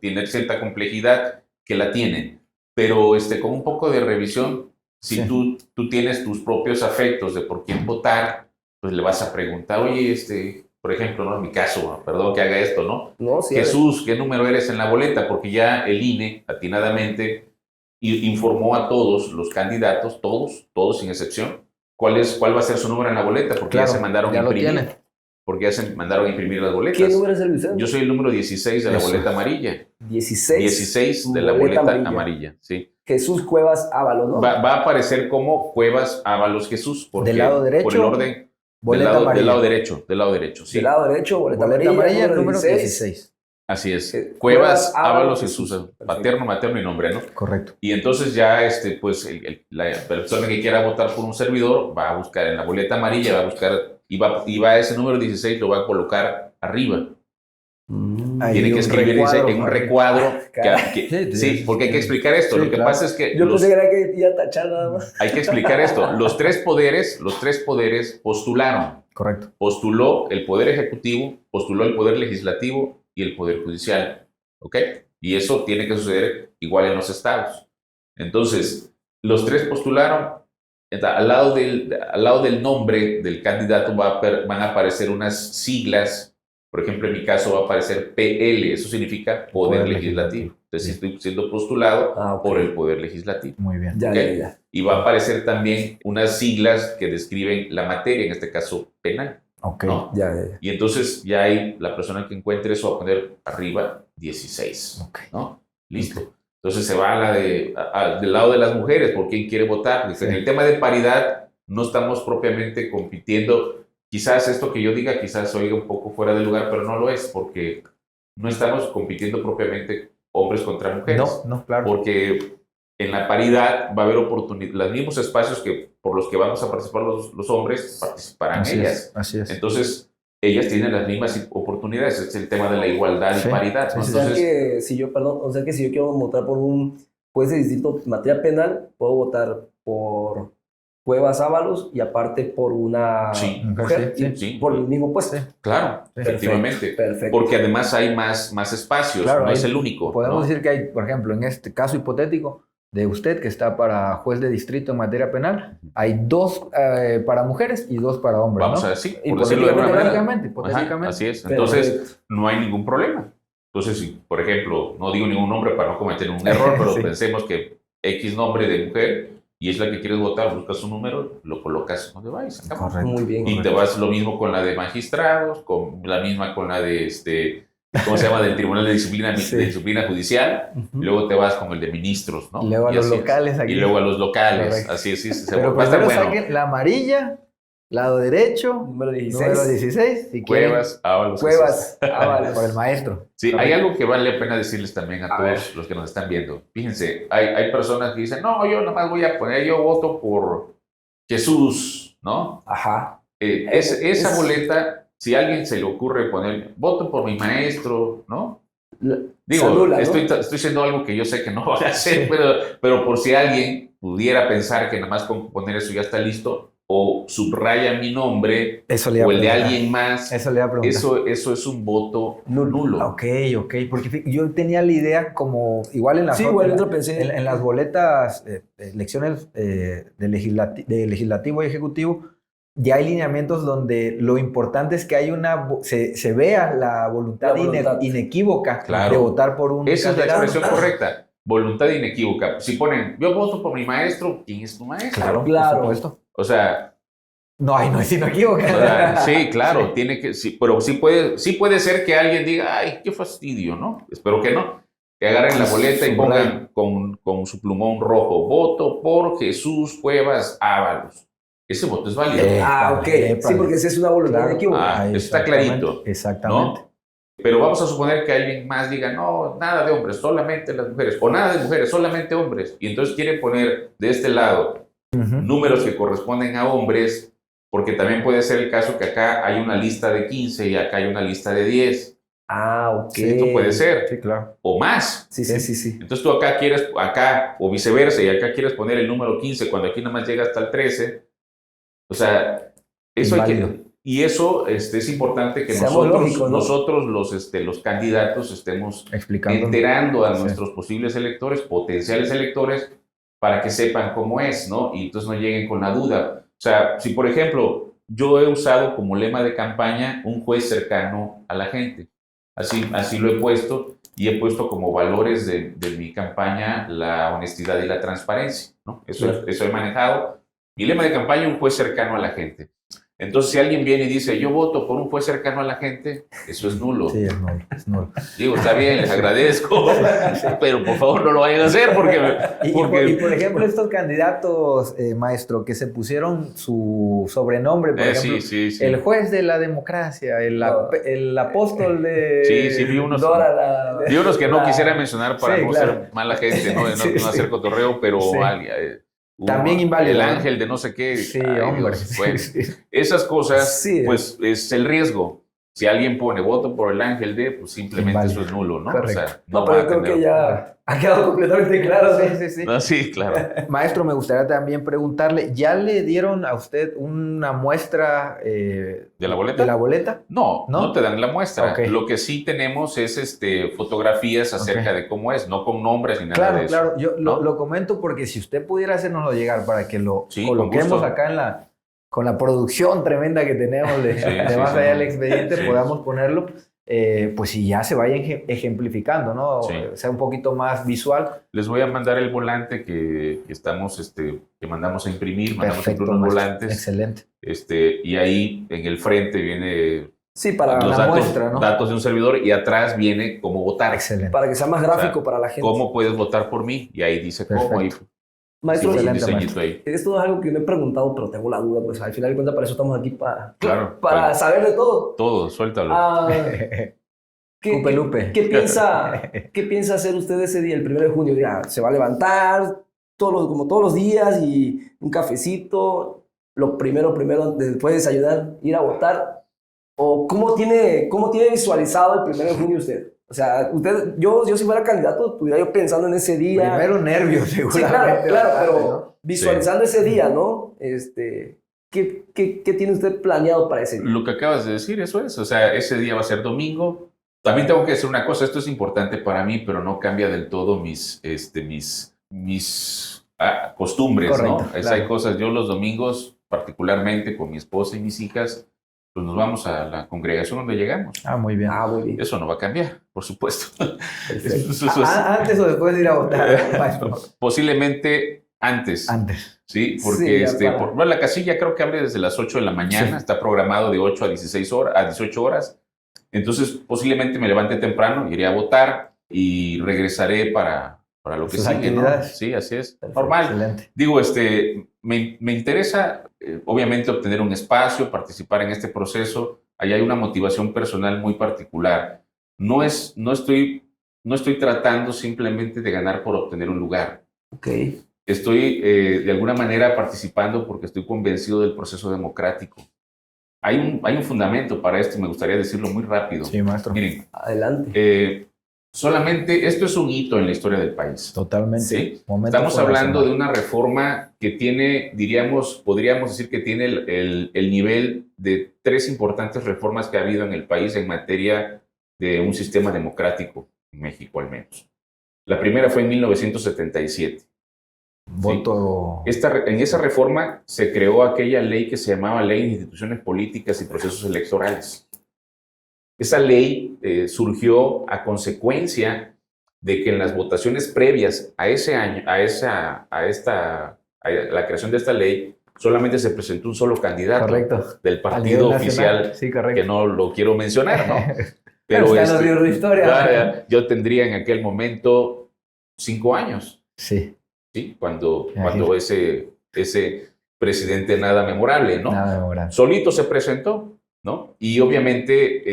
tener cierta complejidad, que la tiene, pero con un poco de revisión, si tú tienes tus propios afectos de por quién votar, pues le vas a preguntar, oye, por ejemplo, ¿no? En mi caso, perdón que haga esto, ¿no? No, sí, Jesús, ¿qué número eres en la boleta? Porque ya el INE, atinadamente, y informó a todos los candidatos, todos sin excepción, cuál va a ser su número en la boleta, porque Claro, ya se mandaron ya a lo imprimir. tiene. Porque ya se mandaron a imprimir las boletas. ¿Qué número es el Vicente? Yo soy el número 16 de la Eso. boleta amarilla. 16. 16 de la boleta amarilla, sí. Jesús Cuevas Ábalos, ¿no? Va a aparecer como Cuevas Ábalos Jesús. Porque ¿Del lado derecho? por el orden. Boleta del amarilla. lado derecho, sí. Del lado derecho, boleta amarilla, número 16. Así es. Cuevas Cuevas Ábalos Ábalos Jesús. Jesús. Perfecto. Paterno, materno y nombre, ¿no? Correcto. Y entonces ya, pues, la persona que quiera votar por un servidor va a buscar en la boleta amarilla, va a buscar, y va ese número 16 lo va a colocar arriba. Ahí Tiene que un escribir recuadro, en un ¿no? recuadro. Sí, Sí, porque hay que explicar esto. Sí, Lo que claro. pasa es que Yo pensé que era que iba a tachar nada más. hay que explicar esto. Los tres poderes postularon. Correcto. Postuló el Poder Ejecutivo, postuló el Poder Legislativo y el Poder Judicial. ¿Ok? Y eso tiene que suceder igual en los estados. Entonces, los tres postularon. Al lado del nombre del candidato van a aparecer unas siglas. Por ejemplo, en mi caso va a aparecer PL. Eso significa Poder Legislativo. Entonces, estoy siendo postulado por el Poder Legislativo. Muy bien. Ya, Ok. ya. Y va a aparecer también unas siglas que describen la materia, en este caso penal. Ok. ¿no? Ya. Y entonces ya hay la persona que encuentre eso va a poner arriba 16. Ok. ¿No? Listo. Entonces se va a del lado de las mujeres, por quién quiere votar. Sí. En el tema de paridad no estamos propiamente compitiendo. Quizás esto que yo diga, quizás oiga un poco fuera de lugar, pero no lo es, porque no estamos compitiendo propiamente hombres contra mujeres. No, claro. Porque en la paridad va a haber oportunidades, los mismos espacios por los que vamos a participar los hombres, participarán Así ellas. Así es. Entonces, ellas tienen las mismas oportunidades. Es el tema de la igualdad Sí, y paridad. ¿no? sí, sí. O sea Entonces, que si yo quiero votar por un juez de distrito en materia penal, puedo votar por Cuevas Ábalos y aparte por una Sí. mujer Sí, y sí. por el mismo puesto. claro, efectivamente. Perfecto. Porque además hay más espacios, Claro, no hay- es el único. Podemos ¿no? decir que hay, por ejemplo, en este caso hipotético de usted, que está para juez de distrito en materia penal, hay 2 para mujeres y 2 para hombres, Vamos ¿no? a decir, por decirlo de alguna manera. Hipotéticamente. Ajá, así es. Perfecto. Entonces, no hay ningún problema. Entonces, si, por ejemplo, no digo ningún nombre para no cometer un error, pero Sí. pensemos que X nombre de mujer y es la que quieres votar, buscas un número, lo colocas donde vayas. se acabó. Correcto. Muy bien. Y te vas lo mismo con la de magistrados, con la misma con la de ¿cómo se llama? Del Tribunal de Disciplina, Sí. de Disciplina Judicial. Ujú. Y luego te vas con el de ministros, ¿no? Y luego a Y los así es. locales aquí. Y luego a los locales. Correcto. Así es, sí, Pero va a estar primero bueno. saquen la amarilla, lado derecho, Número 16. número 16, si quieren, Cuevas, Ábalos, Cuevas Ábalos. por el maestro. Sí, hay Correcto. algo que vale la pena decirles también a todos los que nos están viendo. Fíjense, hay personas que dicen, no, yo nomás voy a poner, yo voto por Jesús, ¿no? Ajá. Esa boleta, si a alguien se le ocurre poner, voto por mi maestro, ¿no? Digo, Salula, ¿no? estoy diciendo algo que yo sé que no voy a hacer, pero por si alguien pudiera pensar que nada más con poner eso ya está listo, o subraya mi nombre, Eso le iba o a el de preguntar. alguien más, Eso le iba a preguntar. eso es un voto nulo. Ok, porque yo tenía la idea como, igual en las, Sí, bueno, yo pensé. en las boletas, elecciones de legislativo y ejecutivo, ya hay lineamientos donde lo importante es que hay se vea la voluntad, La voluntad. inequívoca Claro. de votar por un Esa es la candidato. expresión correcta. Voluntad inequívoca. Si ponen, yo voto por mi maestro, ¿quién es tu maestro? Claro, Claro. por supuesto. O sea, No, ahí no es inequívoca. o sea, sí, claro, tiene que, sí, pero sí puede ser que alguien diga, ay, qué fastidio, ¿no? Espero que no. Que agarren la boleta y pongan con su plumón rojo, voto por Jesús Cuevas Ábalos. Ese voto es válido. Ok. Épale. Sí, porque esa es una voluntad Claro. inequívoca. Ah, está clarito. Exactamente. ¿No? Pero vamos a suponer que alguien más diga, no, nada de hombres, solamente las mujeres, o nada de mujeres, solamente hombres. Y entonces quiere poner de este lado Ujú. números que corresponden a hombres, porque también puede ser el caso que acá hay una lista de 15 y acá hay una lista de 10, Ah, ok. Sí, esto puede ser, Sí, claro. o más. Sí, sí, sí, sí. Entonces tú acá quieres, acá, o viceversa, y acá quieres poner el número 15 cuando aquí nada más llega hasta el 13. O sea, eso hay Inválido. que... Y eso es importante que Seamos lógicos, ¿no? nosotros los candidatos estemos Explicando. enterando a Sí. nuestros posibles electores, potenciales electores, para que sepan cómo es, ¿no? Y entonces no lleguen con la duda. O sea, si por ejemplo, yo he usado como lema de campaña un juez cercano a la gente, así lo he puesto, y he puesto como valores de mi campaña la honestidad y la transparencia, ¿no? Eso he manejado. Mi lema de campaña, un juez cercano a la gente. Entonces, si alguien viene y dice, yo voto por un juez cercano a la gente, eso es nulo. Sí, es nulo, es nulo. Digo, está bien, les agradezco, pero por favor no lo vayan a hacer porque... Y por ejemplo, estos candidatos, maestro, que se pusieron su sobrenombre, por ejemplo, sí. el juez de la democracia, el apóstol de... Sí, vi unos que no quisiera mencionar para no ser mala gente, no hacer cotorreo, pero también inválido. El ángel de no sé qué. Sí, hombre. Esas cosas, pues es el riesgo. Si alguien pone voto por el ángel de, pues simplemente inválido. eso es nulo, ¿no? Correcto. O sea, no pero yo creo que ya ha quedado completamente claro. Sí. No, sí, claro. Maestro, me gustaría también preguntarle, ¿ya le dieron a usted una muestra ¿de la boleta? ¿De la boleta? No te dan la muestra. Okay. Lo que sí tenemos es fotografías acerca de cómo es, no con nombres ni nada de eso. Claro, yo lo comento porque si usted pudiera hacernoslo llegar para que lo coloquemos acá con la producción tremenda que tenemos de más allá del expediente, podamos ponerlo, pues si ya se vaya ejemplificando, ¿no? Sí. Sea un poquito más visual. Les voy a mandar el volante que estamos, que mandamos a imprimir, mandamos a imprimir unos volantes. Excelente. Y ahí en el frente viene para los la muestra, ¿no? Datos de un servidor y atrás viene cómo votar. Excelente. Para que sea más gráfico para la gente. ¿Cómo puedes votar por mí? Y ahí dice cómo. Ahí, maestro, un diseñito ahí. Esto es algo que no he preguntado, pero tengo la duda, pues al final de cuentas para eso estamos aquí, para saber de todo. Todo, suéltalo. ¿Qué piensa hacer usted ese día, el 1 de junio? Ya, ¿se va a levantar como todos los días y un cafecito? Lo primero, después de desayunar, ir a votar. ¿O cómo tiene visualizado el 1 de junio usted? O sea, yo si fuera candidato, estuviera yo pensando en ese día. Primero nervios, seguramente. Sí, claro, pero visualizando ese día, ¿no? ¿Qué tiene usted planeado para ese día? Lo que acabas de decir, eso es. O sea, ese día va a ser domingo. También tengo que decir una cosa, esto es importante para mí, pero no cambia del todo mis costumbres, correcto, ¿no? claro. Hay cosas, yo los domingos, particularmente con mi esposa y mis hijas, pues nos vamos a la congregación donde llegamos. Muy bien. Muy bien. Eso no va a cambiar, por supuesto. ¿Antes o después de ir a votar? Posiblemente antes. Sí, porque la casilla creo que abre desde las 8 de la mañana, está programado de 8 a 18 horas. Entonces, posiblemente me levante temprano, iré a votar y regresaré para lo que sigue, ¿no? Sí, así es. Perfecto, normal. Excelente. Digo, me interesa, obviamente, obtener un espacio, participar en este proceso. Ahí hay una motivación personal muy particular. No estoy tratando simplemente de ganar por obtener un lugar. Okay. Estoy, de alguna manera, participando porque estoy convencido del proceso democrático. Hay un fundamento para esto y me gustaría decirlo muy rápido. Sí, maestro. Miren, adelante. Solamente esto es un hito en la historia del país. Totalmente. ¿Sí? Estamos hablando de una reforma que podríamos decir que tiene el nivel de 3 importantes reformas que ha habido en el país en materia de un sistema democrático, en México al menos. La primera fue en 1977. Voto. ¿Sí? En esa reforma se creó aquella ley que se llamaba Ley de Instituciones Políticas y Procesos Electorales. Esa ley surgió a consecuencia de que en las votaciones previas a ese año, a la creación de esta ley, solamente se presentó un solo candidato. Correcto. Del partido oficial, sí, correcto. que no lo quiero mencionar, ¿no? Pero usted nos dio una historia. Yo tendría en aquel momento 5 años. Sí. ¿Sí? Cuando ese presidente nada memorable, ¿no? Nada memorable. Solito se presentó, ¿no? Y obviamente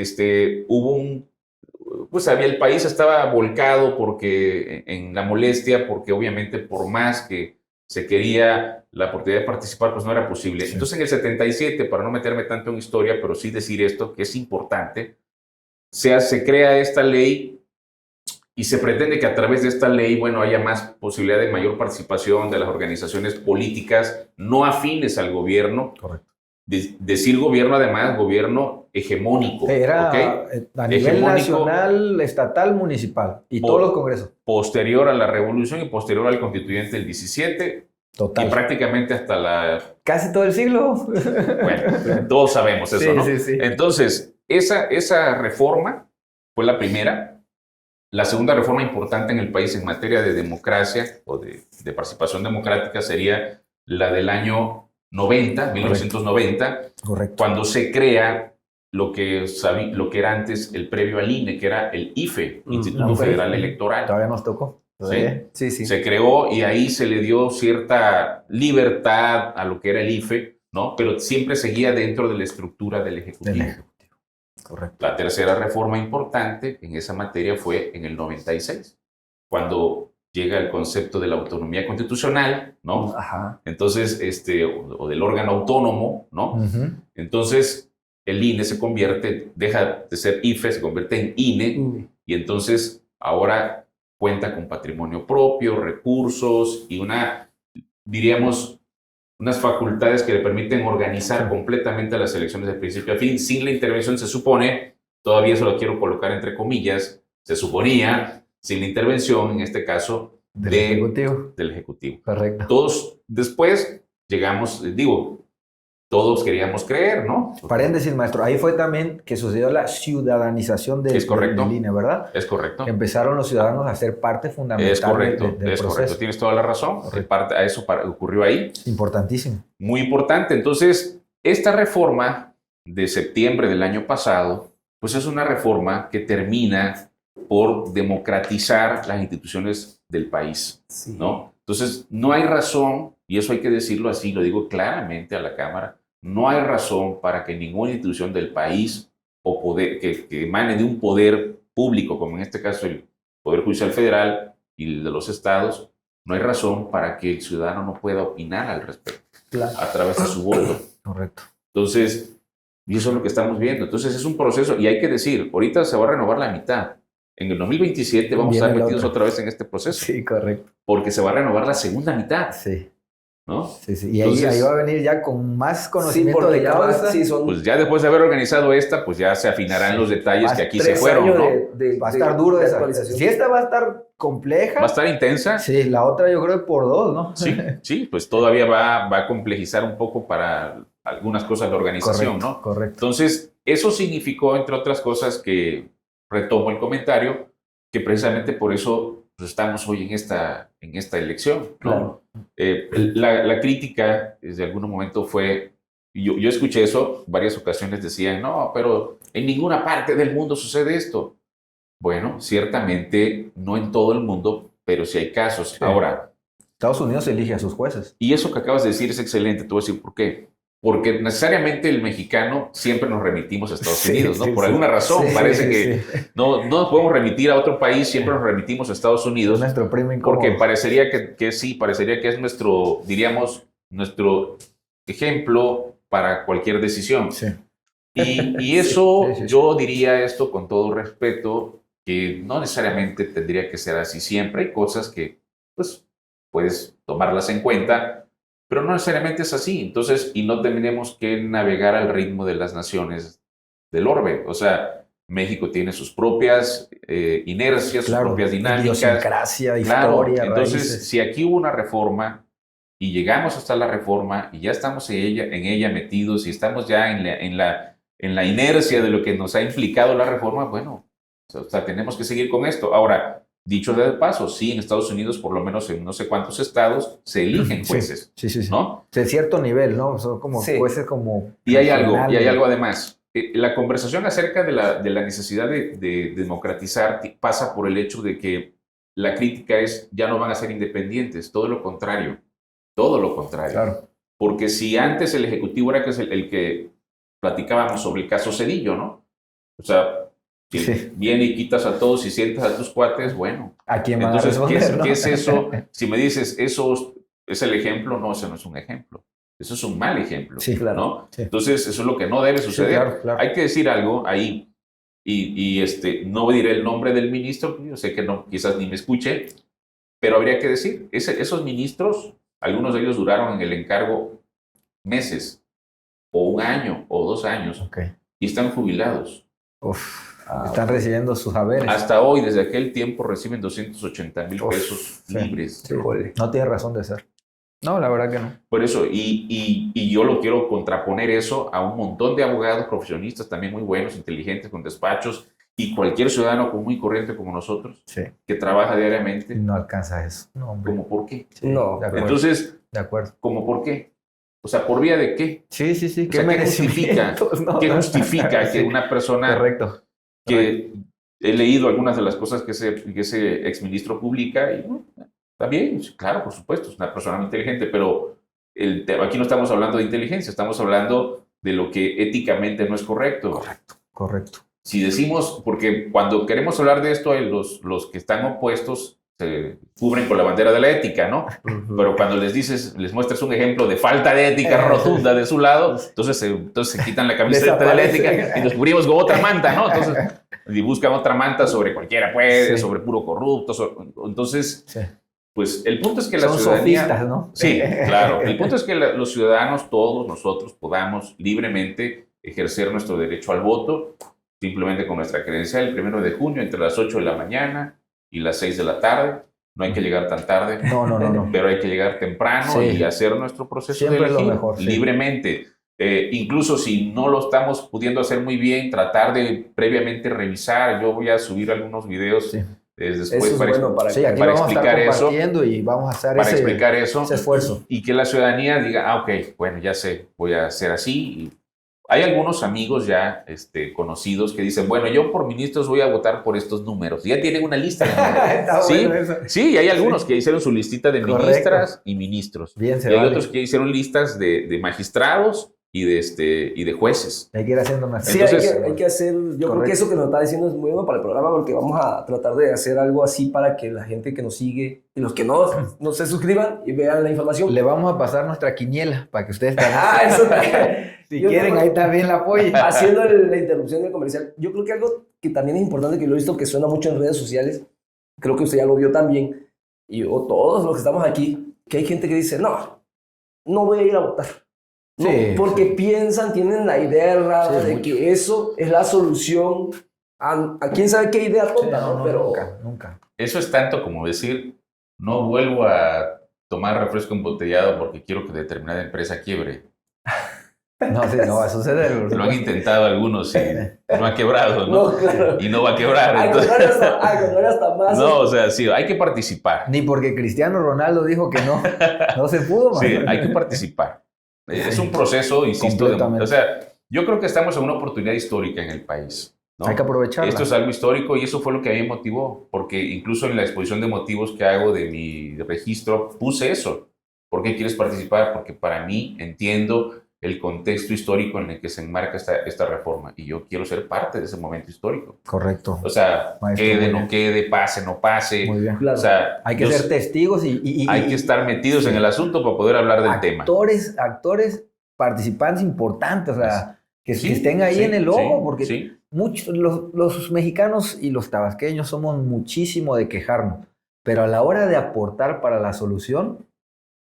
hubo el país estaba volcado en la molestia, porque obviamente por más que se quería la oportunidad de participar, pues no era posible. Sí. Entonces en el 77, para no meterme tanto en historia, pero sí decir esto, que es importante, se crea esta ley y se pretende que a través de esta ley, haya más posibilidad de mayor participación de las organizaciones políticas no afines al gobierno. Correcto. Decir gobierno, además, gobierno hegemónico. Era a nivel nacional, estatal, municipal y todos los congresos. Posterior a la revolución y posterior al constituyente del 17. Total. Y prácticamente hasta casi todo el siglo. Bueno, todos sabemos eso, ¿no? Sí. Entonces, esa reforma fue la primera. la segunda reforma importante en el país en materia de democracia o de participación democrática sería la del año 90, 1990, Correcto. cuando se crea lo que era antes el previo al INE, que era el IFE, Instituto Federal Electoral. Todavía nos tocó. Sí. Se creó y ahí se le dio cierta libertad a lo que era el IFE, ¿no? Pero siempre seguía dentro de la estructura del Ejecutivo. Correcto. La tercera reforma importante en esa materia fue en el 96, cuando llega el concepto de la autonomía constitucional, ¿no? Ajá. Entonces, o del órgano autónomo, ¿no? Entonces, el INE deja de ser IFE, se convierte en INE, y entonces ahora cuenta con patrimonio propio, recursos y diríamos, unas facultades que le permiten organizar completamente las elecciones de principio a fin, sin la intervención, se supone, todavía eso lo quiero colocar entre comillas, se suponía, sin la intervención, en este caso, del Ejecutivo. Correcto. Todos después llegamos, todos queríamos creer, ¿no? Paréntesis, maestro, ahí fue también que sucedió la ciudadanización del INE, ¿verdad? Es correcto. Que empezaron los ciudadanos a ser parte fundamental del proceso. Correcto, tienes toda la razón. Eso ocurrió ahí. Importantísimo. Muy importante. Entonces, esta reforma de septiembre del año pasado, pues es una reforma que termina por democratizar las instituciones del país, ¿no? Entonces, no hay razón, y eso hay que decirlo así, lo digo claramente a la Cámara, no hay razón para que ninguna institución del país o poder que emane de un poder público, como en este caso el Poder Judicial Federal y el de los estados, no hay razón para que el ciudadano no pueda opinar al respecto a través de su voto. Correcto. Entonces, y eso es lo que estamos viendo. Entonces, es un proceso, y hay que decir, ahorita se va a renovar la mitad. En el 2027 vamos a estar metidos otra vez en este proceso. Sí, correcto. Porque se va a renovar la segunda mitad. Sí. ¿No? Sí. Y entonces, ahí va a venir ya con más conocimiento de causa. Pues ya después de haber organizado esta, pues ya se afinarán los detalles que aquí se fueron, ¿no? Va a estar duro esa actualización. Si esta va a estar compleja. Va a estar intensa. Sí, la otra yo creo que por 2, ¿no? Sí, pues todavía va a complejizar un poco para algunas cosas la organización, ¿no? Correcto. Entonces, eso significó, entre otras cosas, que retomo el comentario, que precisamente por eso pues, estamos hoy en esta elección, ¿no? Claro. La crítica desde algún momento fue, yo escuché eso, varias ocasiones decían, no, pero en ninguna parte del mundo sucede esto. Bueno, ciertamente no en todo el mundo, pero sí hay casos. Sí. Ahora, Estados Unidos elige a sus jueces. Y eso que acabas de decir es excelente, te voy a decir por qué. Porque necesariamente el mexicano siempre nos remitimos a Estados Unidos, ¿no? Por alguna razón parece que no nos podemos remitir a otro país, siempre nos remitimos a Estados Unidos. Nuestro primo incómodo. Porque parecería que sí, parecería que es nuestro ejemplo para cualquier decisión. Sí. Y eso, yo diría esto con todo respeto, que no necesariamente tendría que ser así siempre. Hay cosas que, pues, puedes tomarlas en cuenta, pero no necesariamente es así. Entonces, y no tenemos que navegar al ritmo de las naciones del orbe. O sea, México tiene sus propias inercias, sus propias dinámicas. Idiosincrasia, historia, entonces, raíces. si aquí hubo una reforma y llegamos hasta la reforma y ya estamos en ella metidos y estamos ya en la inercia de lo que nos ha implicado la reforma, bueno, o sea, tenemos que seguir con esto. Ahora, dicho de paso, sí, en Estados Unidos, por lo menos en no sé cuántos estados, se eligen jueces, ¿no? De cierto nivel, ¿no? Son como jueces como... Y hay algo además. La conversación acerca de la necesidad de democratizar pasa por el hecho de que la crítica es, ya no van a ser independientes, todo lo contrario. Claro. Porque si antes el Ejecutivo era el que platicábamos sobre el caso Cedillo, ¿no? O sea, que viene y quitas a todos y sientas a tus cuates, bueno. ¿A quién van a responder, ¿qué es eso? Si me dices, eso es el ejemplo, no, eso no es un ejemplo. Eso es un mal ejemplo, ¿no? Sí. Entonces, eso es lo que no debe suceder. Claro. Hay que decir algo ahí, y no diré el nombre del ministro, yo sé que no, quizás ni me escuche, pero habría que decir, esos ministros, algunos de ellos duraron en el encargo meses, o 1 año, o 2 años, y están jubilados. Están recibiendo sus haberes. Hasta hoy, desde aquel tiempo, reciben 280,000 pesos libres. Sí. No tiene razón de ser. No, la verdad que no. Por eso, y yo lo quiero contraponer eso a un montón de abogados profesionistas también muy buenos, inteligentes, con despachos, Y cualquier ciudadano común y corriente como nosotros, Sí. que trabaja diariamente, No alcanza eso. No, hombre. ¿cómo por qué? Sí, No, de acuerdo. Entonces, De acuerdo. ¿cómo por qué? O sea, ¿por vía de qué? Sí, sí, sí. O sea, ¿qué justifica? ¿Qué justifica Sí, que una persona correcto. que he leído algunas de las cosas que ese exministro publica y bueno, está bien, sí, claro, por supuesto, es una persona muy inteligente, pero aquí no estamos hablando de inteligencia, estamos hablando de lo que éticamente no es correcto. Correcto. Si decimos, porque cuando queremos hablar de esto, los que están opuestos se cubren con la bandera de la ética, ¿no? Pero cuando les muestras un ejemplo de falta de ética rotunda de su lado, entonces se quitan la camiseta de la ética y nos cubrimos con otra manta, ¿no? Entonces, y buscan otra manta sobre cualquiera puede, sobre puro corrupto. Entonces, Sí. pues el punto es que la Son ciudadanía... sofistas, ¿no? Sí, claro. El punto es que los ciudadanos, todos nosotros, podamos libremente ejercer nuestro derecho al voto, simplemente con nuestra credencial el 1 de junio entre las 8 de la mañana y las 6 de la tarde. No hay que llegar tan tarde, No. pero hay que llegar temprano Sí. y hacer nuestro proceso Siempre de es lo elegir mejor, sí. libremente. Incluso si no lo estamos pudiendo hacer muy bien, tratar de previamente revisar. Yo voy a subir algunos videos Sí. después Eso es para, bueno para Sí, aquí para vamos a estar explicar eso. compartiendo y vamos a hacer para explicar eso ese esfuerzo. y que la ciudadanía diga, ok, bueno, ya sé, voy a hacer así. Y hay algunos amigos ya conocidos que dicen, bueno, yo por ministros voy a votar por estos números. Ya tienen una lista de números. Está ¿Sí? bueno eso. Sí, hay algunos que hicieron su listita de Correcto. ministras y ministros. Bien, Y se hay vale. otros que hicieron listas de magistrados y de jueces. Hay que ir haciendo una Sí, Entonces, hay que hacer, yo creo correcto. que eso que nos está diciendo es muy bueno para el programa porque vamos a tratar de hacer algo así para que la gente que nos sigue y los que no se suscriban y vean la información. Le vamos a pasar nuestra quiniela para que ustedes también. Eso Si yo quieren, creo- ahí también la apoyen. Haciendo la interrupción del comercial, yo creo que algo que también es importante, que lo he visto que suena mucho en redes sociales, creo que usted ya lo vio también, y todos los que estamos aquí, que hay gente que dice, no voy a ir a votar. No, Sí, porque sí. piensan, tienen la idea errada Sí, de mucho. que eso es la solución a quién sabe qué idea tonta, ¿no? Pero nunca. Eso es tanto como decir, no vuelvo a tomar refresco embotellado porque quiero que determinada empresa quiebre. No, sí, no va a suceder. por Lo han supuesto. intentado algunos y no ha quebrado, ¿no? no, claro. Y no va a quebrar. Al entonces- contrario, hasta más. no, o sea, sí, hay que participar. Ni porque Cristiano Ronaldo dijo que no se pudo, Sí, man. hay que participar. Es un proceso, insisto, Completamente. o sea, yo creo que estamos en una oportunidad histórica en el país, ¿no? Hay que aprovecharla. Esto es algo histórico y eso fue lo que a mí me motivó, porque incluso en la exposición de motivos que hago de mi registro puse eso. ¿Por qué quieres participar? Porque para mí entiendo el contexto histórico en el que se enmarca esta reforma y yo quiero ser parte de ese momento histórico. Correcto. O sea, Maestro, quede, muy no bien. quede, pase, no pase. Muy bien. Claro. O sea, Hay que ser testigos y hay que estar metidos en el asunto para poder hablar del tema. actores, participantes importantes, o sea, que Sí, estén ahí sí, en el ojo, sí, porque sí. muchos, los mexicanos y los tabasqueños somos muchísimo de quejarnos, pero a la hora de aportar para la solución,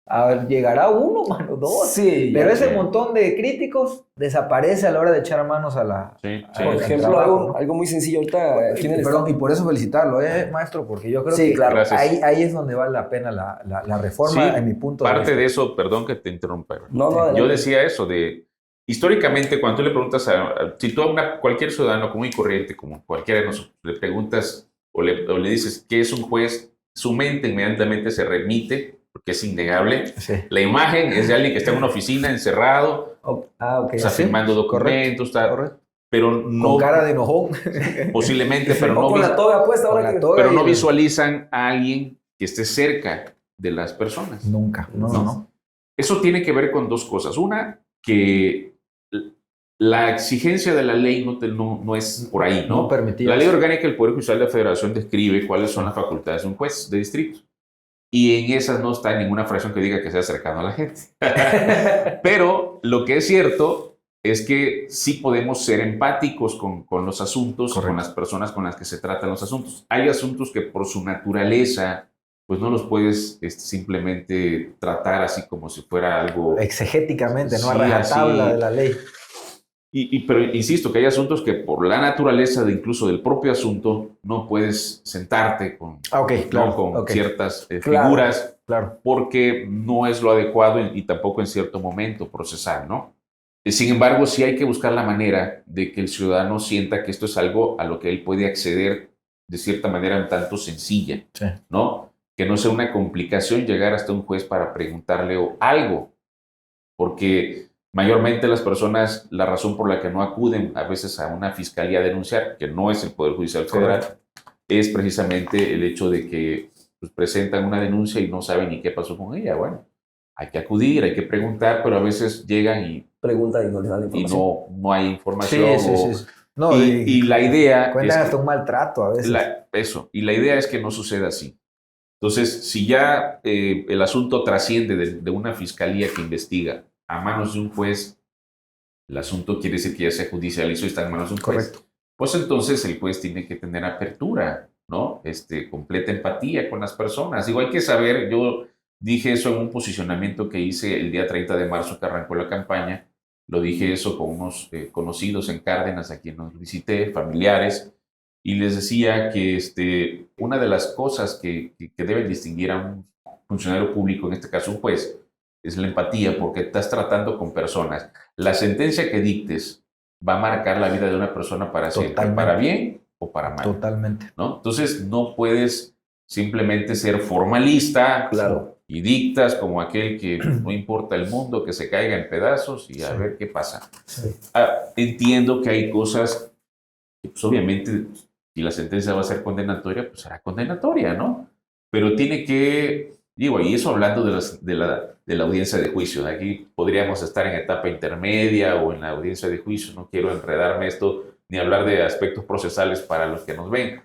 a ver, llegará uno, mano, dos. Sí, Pero ya ese sé. montón de críticos desaparece a la hora de echar manos a la... Sí, sí. Por el ejemplo, trabajo, ¿no? algo muy sencillo ahorita aquí en el Perdón, estado. y por eso felicitarlo, maestro, porque yo creo Sí, que claro. Gracias. ahí es donde vale la pena la reforma, Sí, en mi punto de Parte vista. de eso, perdón que te interrumpa. No, Yo adelante. decía eso de, históricamente, cuando tú le preguntas si tú a cualquier ciudadano común y corriente, como cualquiera de nosotros, le preguntas o le dices qué es un juez, su mente inmediatamente se remite, porque es innegable. Sí. La imagen es de alguien que está en una oficina encerrado, Ok, está sí, firmando documentos, está, correcto. pero Con no, cara de enojón. posiblemente, pero O no, con la toga puesta Con ahora la que... toga. pero no y- visualizan a alguien que esté cerca de las personas. Nunca, no. Eso tiene que ver con dos cosas. Una, que la exigencia de la ley no es por ahí, ¿no? No permitido. La ley orgánica del Poder Judicial de la Federación describe cuáles son las facultades de un juez de distrito. Y en esas no está ninguna fracción que diga que sea cercano a la gente. Pero lo que es cierto es que sí podemos ser empáticos con los asuntos, Correcto. con las personas con las que se tratan los asuntos. Hay asuntos que por su naturaleza, pues no los puedes simplemente tratar así como si fuera algo... Exegéticamente, no a Sí, rajatabla así. de la ley. Pero insisto que hay asuntos que por la naturaleza incluso del propio asunto no puedes sentarte con, Ok, claro. ¿no? con ok, ciertas Claro. figuras claro. porque no es lo adecuado y tampoco en cierto momento procesal, ¿no? Sin embargo, sí hay que buscar la manera de que el ciudadano sienta que esto es algo a lo que él puede acceder de cierta manera un tanto sencilla, Sí. ¿no? Que no sea una complicación llegar hasta un juez para preguntarle algo, porque mayormente las personas, la razón por la que no acuden a veces a una fiscalía a denunciar, que no es el Poder Judicial Federal, es precisamente el hecho de que pues, presentan una denuncia y no saben ni qué pasó con ella. Bueno, hay que acudir, hay que preguntar, pero a veces llegan y Pregunta y no les dan la y información. no hay información. Sí. No, Y la idea cuentan es hasta un maltrato a veces. y la idea es que no suceda así. Entonces, si ya el asunto trasciende de una fiscalía que investiga a manos de un juez, el asunto quiere decir que ya se judicializó y está en manos de un juez. Correcto. Pues entonces el juez tiene que tener apertura, ¿no? Completa empatía con las personas. Digo, hay que saber, yo dije eso en un posicionamiento que hice el día 30 de marzo que arrancó la campaña. Lo dije eso con unos conocidos en Cárdenas a quienes nos visité, familiares, y les decía que una de las cosas que deben distinguir a un funcionario público, en este caso un juez, es la empatía, porque estás tratando con personas. La sentencia que dictes va a marcar la vida de una persona para siempre, para bien o para mal. Totalmente. ¿No? Entonces no puedes simplemente ser formalista, Claro, y dictas como aquel que no importa el mundo, que se caiga en pedazos y a ver qué pasa. Sí. Entiendo que hay cosas que pues, obviamente si la sentencia va a ser condenatoria, pues será condenatoria, ¿no? Pero tiene que, digo, y eso hablando de la audiencia de juicio, de aquí podríamos estar en etapa intermedia o en la audiencia de juicio, no quiero enredarme esto ni hablar de aspectos procesales para los que nos ven,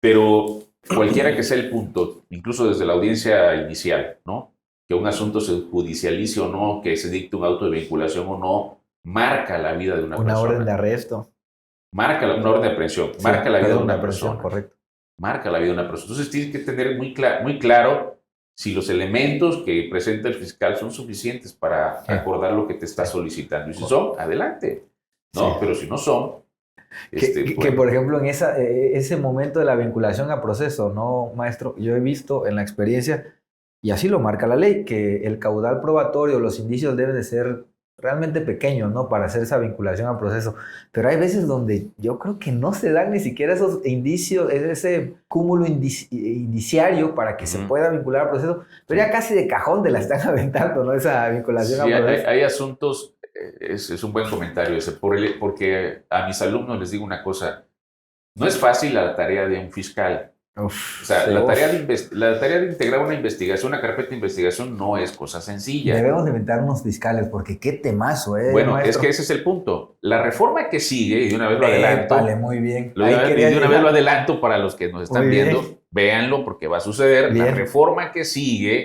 pero cualquiera que sea el punto, incluso desde la audiencia inicial, ¿no? Que un asunto se judicialice o no, que se dicte un auto de vinculación o no, marca la vida de una persona. Una orden de arresto. Marca una orden de aprehensión, marca la vida de una persona. Correcto. Marca la vida de una persona. Entonces tienes que tener muy claro si los elementos que presenta el fiscal son suficientes para acordar lo que te está solicitando. Y si son, adelante. ¿No? Sí. Pero si no son... que por ejemplo en ese momento de la vinculación a proceso, ¿no, maestro? Yo he visto en la experiencia, y así lo marca la ley, que el caudal probatorio, los indicios deben de ser realmente pequeños, ¿no? Para hacer esa vinculación a proceso. Pero hay veces donde yo creo que no se dan ni siquiera esos indicios, ese cúmulo indiciario para que se pueda vincular a proceso, pero ya casi de cajón te la están aventando, ¿no? Esa vinculación a proceso. Hay asuntos, es un buen comentario ese, porque a mis alumnos les digo una cosa, no es fácil la tarea de un fiscal. Uf, o sea, sí, la tarea de integrar una investigación, una carpeta de investigación no es cosa sencilla. Debemos de inventar unos fiscales, porque qué temazo, Bueno, maestro. es que ese es el punto. La reforma que sigue, y de una vez lo adelanto. Vale, muy bien. De una vez lo adelanto para los que nos están viendo. Véanlo porque va a suceder. Bien. La reforma que sigue,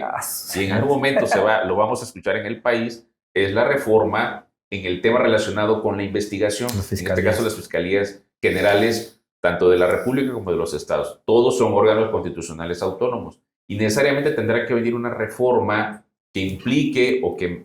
y en algún momento lo vamos a escuchar en el país, es la reforma en el tema relacionado con la investigación. En este caso, las fiscalías generales, tanto de la República como de los estados. Todos son órganos constitucionales autónomos. Y necesariamente tendrá que venir una reforma que implique o que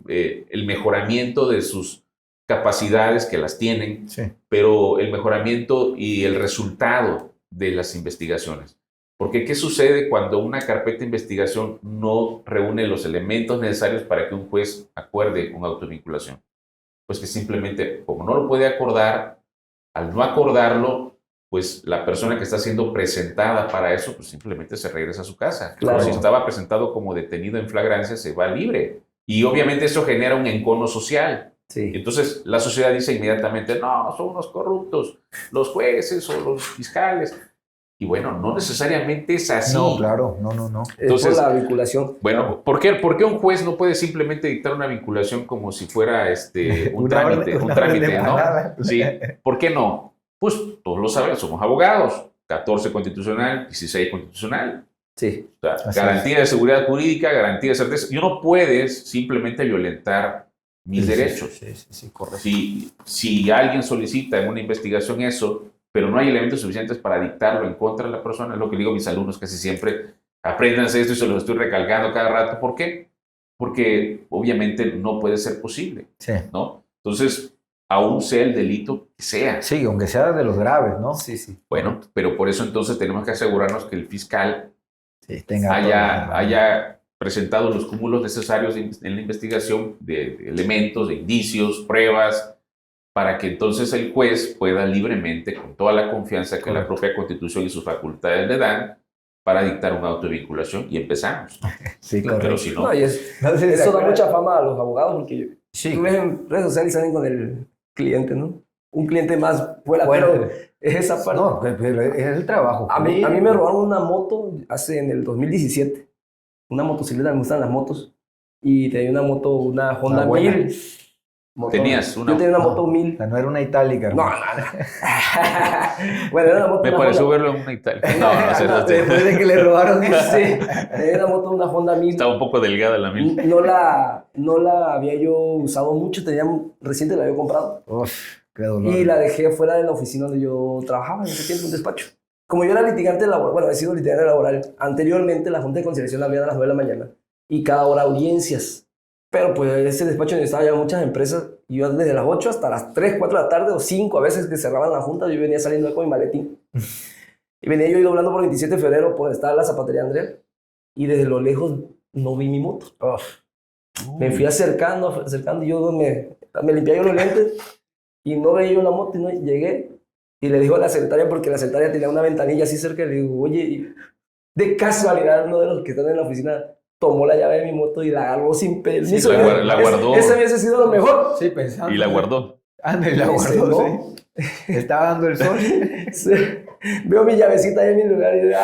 el mejoramiento de sus capacidades, que las tienen, pero el mejoramiento y el resultado de las investigaciones. Porque ¿qué sucede cuando una carpeta de investigación no reúne los elementos necesarios para que un juez acuerde un auto de vinculación? Pues que simplemente, como no lo puede acordar, al no acordarlo, pues la persona que está siendo presentada para eso, pues simplemente se regresa a su casa. Claro. O si estaba presentado como detenido en flagrancia, se va libre. Y obviamente eso genera un encono social. Sí. Entonces la sociedad dice inmediatamente, no, son unos corruptos, los jueces o los fiscales. Y bueno, no necesariamente es así. No, claro, no. Entonces, es por la vinculación. Bueno, ¿por qué un juez no puede simplemente dictar una vinculación como si fuera un trámite, ¿no? Sí, ¿por qué no? Pues todos lo saben, somos abogados, 14 constitucional, 16 constitucional. Sí. O sea, garantía de seguridad jurídica, garantía de certeza. Y no puedes simplemente violentar mis derechos. Sí, correcto. Si alguien solicita en una investigación eso, pero no hay elementos suficientes para dictarlo en contra de la persona, es lo que digo a mis alumnos casi siempre, apréndanse esto y se los estoy recalcando cada rato. ¿Por qué? Porque obviamente no puede ser posible, ¿no? Entonces, aún sea el delito que sea. Sí, aunque sea de los graves, ¿no? Sí. Bueno, pero por eso entonces tenemos que asegurarnos que el fiscal tenga haya presentado los cúmulos necesarios en la investigación de elementos, de indicios, pruebas, para que entonces el juez pueda libremente, con toda la confianza que la propia Constitución y sus facultades le dan, para dictar un auto de vinculación y empezamos. Sí, claro. Pero si no... No, y eso da mucha fama a los abogados porque tú ves en redes sociales y salen con el cliente, ¿no? Un cliente más fuera, pero es esa parte. No, pero es el trabajo. A mí me robaron una moto en el 2017. Una motocicleta, me gustan las motos. Y tenía una moto, una Honda 1000. ¿Tenías una? Yo tenía una moto 1000. No era una itálica. No. Bueno, era una moto. Me pareció verlo en una Italia. No, después de que le robaron eso. Sí, tenía una moto, una Honda 1000. Estaba un poco delgada la 1000. No la había yo usado mucho, reciente la había comprado. Uf, qué dolor. Y la dejé fuera de la oficina donde yo trabajaba en ese tiempo, un despacho. Como yo era litigante laboral, bueno, he sido litigante laboral, anteriormente la Junta de Conciliación la abría a las 9 de la mañana y cada hora audiencias. Pero pues ese despacho donde estaba ya muchas empresas, y yo desde las 8 hasta las 3, 4 de la tarde o 5 a veces que cerraban la junta, yo venía saliendo con mi maletín. Y venía yo doblando por 27 de febrero por estar en la zapatería Andrea y desde lo lejos no vi mi moto. Me fui acercando y yo me limpié yo los lentes y no veía yo la moto y no llegué. Y le digo a la secretaria, porque la secretaria tenía una ventanilla así cerca, y le digo, oye, de casualidad uno de los que están en la oficina tomó la llave de mi moto y la agarró sin permiso. Sí, la guardó. Ese hubiese sido lo mejor. Sí, pensando. Y la guardó. Anda, y la guardó, ¿no? sí. Estaba dando el sol. Sí. Veo mi llavecita ahí en mi lugar y digo,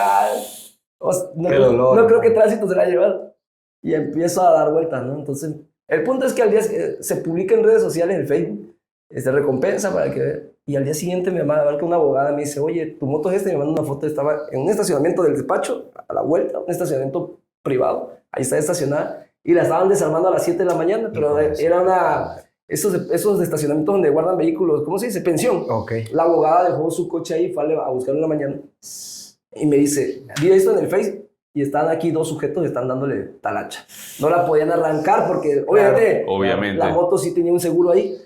no creo que tránsito se la ha llevado. Y empiezo a dar vueltas, ¿no? Entonces, el punto es que al día se publica en redes sociales, en Facebook, recompensa para que vean. Y al día siguiente me marca una abogada, me dice, oye, tu moto es esta, y me manda una foto, estaba en un estacionamiento del despacho, a la vuelta, un estacionamiento privado, ahí está estacionada, y la estaban desarmando a las 7 de la mañana, pero era esos estacionamientos donde guardan vehículos, ¿cómo se dice? Pensión. Okay. La abogada dejó su coche ahí, fue a buscarlo en la mañana, y me dice, vi esto en el Facebook, y están aquí 2 sujetos que están dándole talacha. No la podían arrancar porque, obviamente. La moto sí tenía un seguro ahí.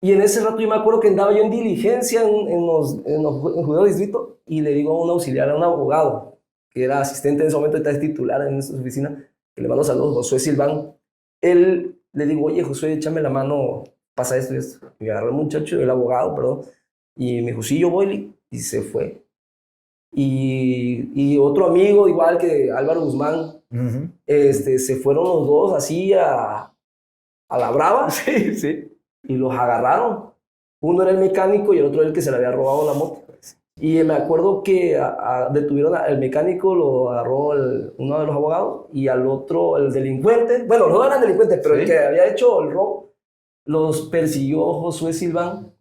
Y en ese rato yo me acuerdo que andaba yo en diligencia en Juzgado de Distrito y le digo a un auxiliar, a un abogado, que era asistente en ese momento, está titular en su oficina, que le mando saludos, Josué Silván. Él le digo, oye, Josué, échame la mano, pasa esto y esto. Y me agarró el muchacho, el abogado, perdón, y me dijo, sí, yo voy, y se fue. Y otro amigo, igual que Álvaro Guzmán, se fueron los dos así a la brava. Sí, sí. Y los agarraron. Uno era el mecánico y el otro era el que se le había robado la moto. Y me acuerdo que detuvieron al mecánico, lo agarró uno de los abogados, y al otro, el delincuente. Bueno, los dos eran delincuentes, pero ¿sí? El que había hecho el robo los persiguió Josué Silván.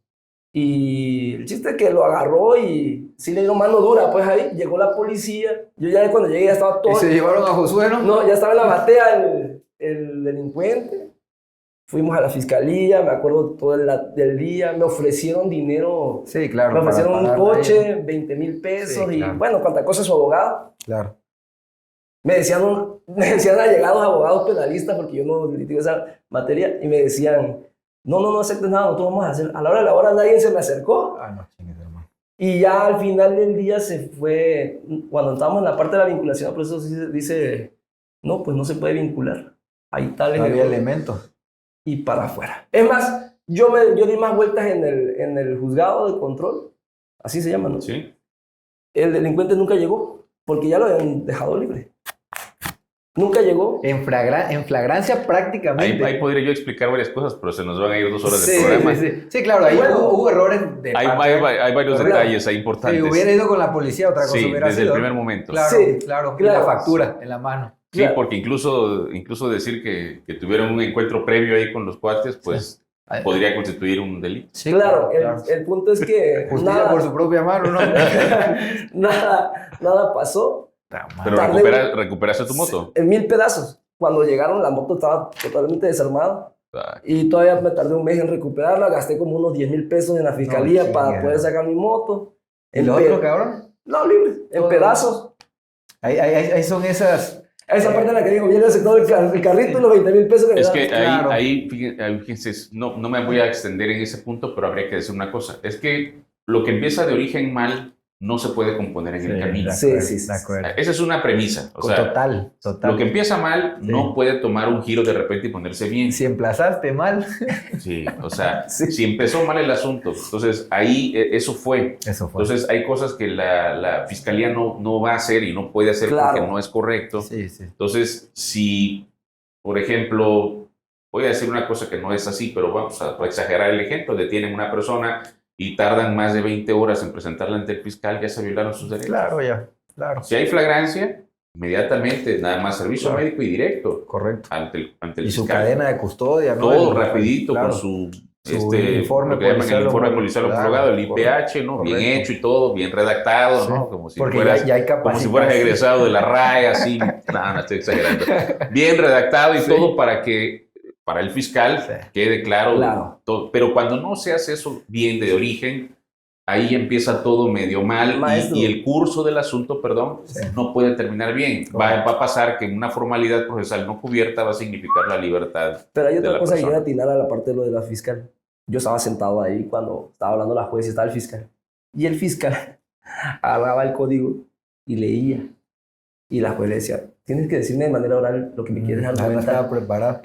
Y el chiste es que lo agarró y sí le dio mano dura. Pues ahí llegó la policía. Yo ya cuando llegué ya estaba todo. ¿Y se llevaron a Josué, no? No, ya estaba en la batea el delincuente. Fuimos a la fiscalía, me acuerdo todo del día, me ofrecieron dinero. Sí, claro. Me ofrecieron un coche, 20,000 pesos, sí, claro. Y bueno, cuánta cosa su abogado. Claro. Me decían allegados abogados penalistas, porque yo no litigo esa materia, y me decían, no aceptes nada, nosotros vamos a hacer. A la hora de la hora nadie se me acercó. No, chingues, hermano. Y ya al final del día se fue, cuando estábamos en la parte de la vinculación, por eso dice, no, pues no se puede vincular. Ahí tal no había elementos. Y para afuera. Es más, yo di más vueltas en el juzgado de control, así se llama, ¿no? Sí. El delincuente nunca llegó, porque ya lo habían dejado libre. Nunca llegó. En flagrancia prácticamente. Ahí podría yo explicar varias cosas, pero se nos van a ir 2 horas de programa. Sí, claro, ahí hubo errores de hay varios detalles ahí importantes. Si hubiera ido con la policía, otra cosa hubiera desde sido. el primer momento. Claro, claro. Y la factura en la mano. Sí, porque incluso decir que tuvieron un encuentro previo ahí con los cuates, pues podría constituir un delito. Sí, claro. El punto es que justicia por su propia mano, ¿no? nada pasó. Pero recuperaste tu moto. En 1000 pedazos. Cuando llegaron, la moto estaba totalmente desarmada. Y todavía me tardé un mes en recuperarla. Gasté como unos 10,000 pesos en la fiscalía para poder sacar mi moto. ¿El otro, cabrón? No, libre. En pedazos. Ahí son esas... Esa parte en la que digo, viene aceptado el carrito y los 20,000 pesos que me Es que ahí, fíjense, no me voy a extender en ese punto, pero habría que decir una cosa. Es que lo que empieza de origen mal no se puede componer en el camino. Sí. De acuerdo. Esa es una premisa. O sea, Total. lo que empieza mal Sí. no puede tomar un giro de repente y ponerse bien. Si emplazaste mal. Sí, o sea, Sí. si empezó mal el asunto, entonces ahí eso fue. Eso fue. Entonces hay cosas que la fiscalía no va a hacer y no puede hacer Claro. porque no es correcto. Sí. Entonces, si, por ejemplo, voy a decir una cosa que no es así, pero vamos a exagerar el ejemplo, detienen a una persona y tardan más de 20 horas en presentarla ante el fiscal, ya se violaron sus derechos. Claro. Si hay flagrancia, inmediatamente, nada más servicio Claro. médico y directo Correcto. ante el Y su fiscal. cadena de custodia, ¿no? Todo rapidito Claro. con su informe lo que llaman policial el informe homologado, policial claro, homologado, el IPH, ¿no? Bien correcto. hecho y todo, bien redactado, Sí. ¿no? Como si Porque fueras, ya hay como si fueras capacitación. egresado de la RAE, así. No, estoy exagerando. Bien redactado y Sí. todo para el fiscal Sí. quede claro. Claro. Todo. Pero cuando no se hace eso bien de origen, ahí empieza todo medio mal Maestro. y el curso del asunto, Sí. no puede terminar bien. Va a pasar que una formalidad procesal no cubierta va a significar la libertad. Pero hay de otra la cosa que persona. quiero atinar a la parte de lo de la fiscal. Yo estaba sentado ahí cuando estaba hablando la juez y estaba el fiscal. Y el fiscal agarraba el código y leía. Y la juez le decía, tienes que decirme de manera oral lo que me quieres No argumentar. estaba preparado.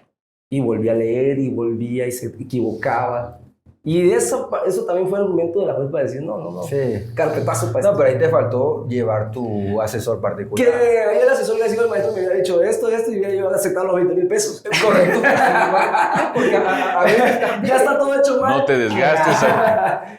Y volvía a leer y volvía y se equivocaba. Y eso también fue el argumento de la juez para decir, no, Sí. carpetazo para No, esto. pero ahí te faltó llevar tu asesor Que particular. ahí el asesor le decía al maestro me había dicho esto, y hubiera yo aceptado los 20,000 pesos. Correcto. Porque a veces Ya está todo hecho mal. No te desgastes,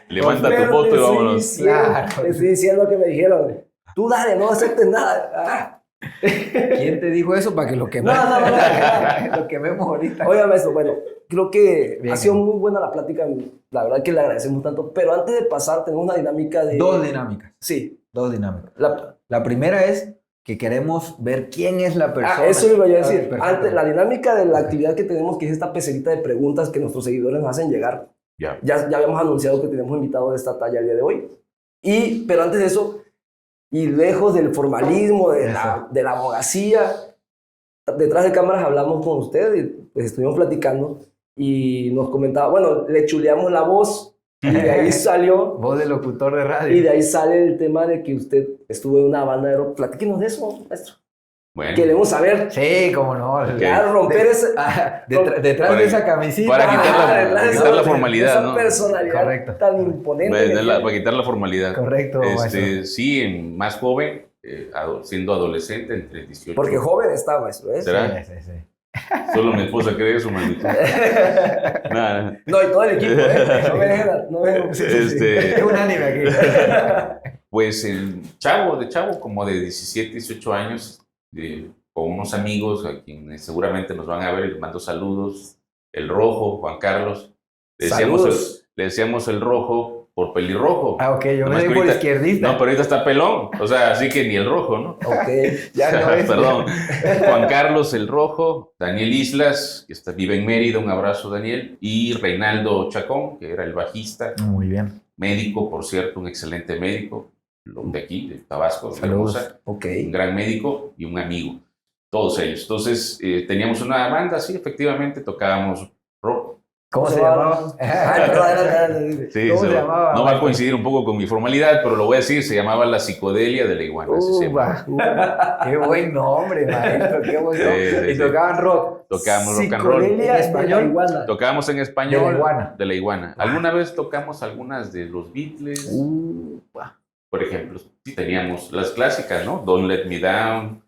levanta tu Pero voto y te estoy vámonos. diciendo- Claro. Te estoy diciendo que me dijeron, tú dale, no aceptes nada. Ah. ¿Quién te dijo eso para que lo quememos? No. Lo quememos ahorita. Oiga, maestro, bueno, creo que Bien. ha sido muy buena la plática. La verdad que le agradecemos tanto. Pero antes de pasar, tenemos una dinámica de... Dos dinámicas. Sí. La primera es que queremos ver quién es la persona. Eso iba yo a decir. Perfecto. Antes, la dinámica de la actividad que tenemos, que es esta pecerita de preguntas que nuestros seguidores nos hacen llegar. Ya. Ya habíamos anunciado que tenemos invitado de esta talla el día de hoy. Pero antes de eso, y lejos del formalismo, de la abogacía, detrás de cámaras hablamos con usted y pues estuvimos platicando y nos comentaba, bueno, le chuleamos la voz y de ahí salió, Voz de locutor de radio. y de ahí sale el tema de que usted estuvo en una banda de rock. Platíquenos de eso, maestro. Bueno, Queremos saber, Sí, cómo no. ya romper ese... Detrás Para- de esa camisita. para detrás de quitar la esa- formalidad, esa ¿no? personalidad Correcto. tan imponente. para quitar la formalidad. Correcto, maestro. Sí, más joven, siendo adolescente, entre 18. Porque joven está, maestro. ¿eh? ¿Será? Sí. Solo mi esposa cree eso, maldito. Nada. No, y todo el equipo, ¿eh? No me dejen... No me dejen- Este, Es un anime aquí. Pues el chavo, como de 17, 18 años, con unos amigos a quienes seguramente nos van a ver, les mando saludos. El Rojo, Juan Carlos. Saludos. Le decíamos el Rojo por pelirrojo. Ah, ok, yo Nomás me que di por ahorita- izquierdista. No, pero ahorita está pelón. O sea, así que ni el Rojo, ¿no? Ok. Ya no es. Perdón. Juan Carlos el Rojo, Daniel Islas, que vive en Mérida, un abrazo Daniel, y Reinaldo Chacón, que era el bajista, Muy bien. médico, por cierto, un excelente médico, de aquí, de Tabasco, de Saludos. Hermosa, Ok. un gran médico y un amigo, todos ellos. Entonces, teníamos una banda, sí, efectivamente, tocábamos rock. ¿Cómo se llamaba? Adelante. Sí, ¿Cómo se llamaba? No va a coincidir un poco con mi formalidad, pero lo voy a decir, se llamaba La Psicodelia de la Iguana. así se llamaba. Qué buen nombre, maestro. Qué buen nombre. Sí, Y sí. tocaban rock. Tocábamos rock and roll. Psicodelia En en español. español. Tocábamos en español De la Iguana. Alguna vez tocamos algunas de los Beatles. Por ejemplo, sí teníamos las clásicas, ¿no? Don't Let Me Down.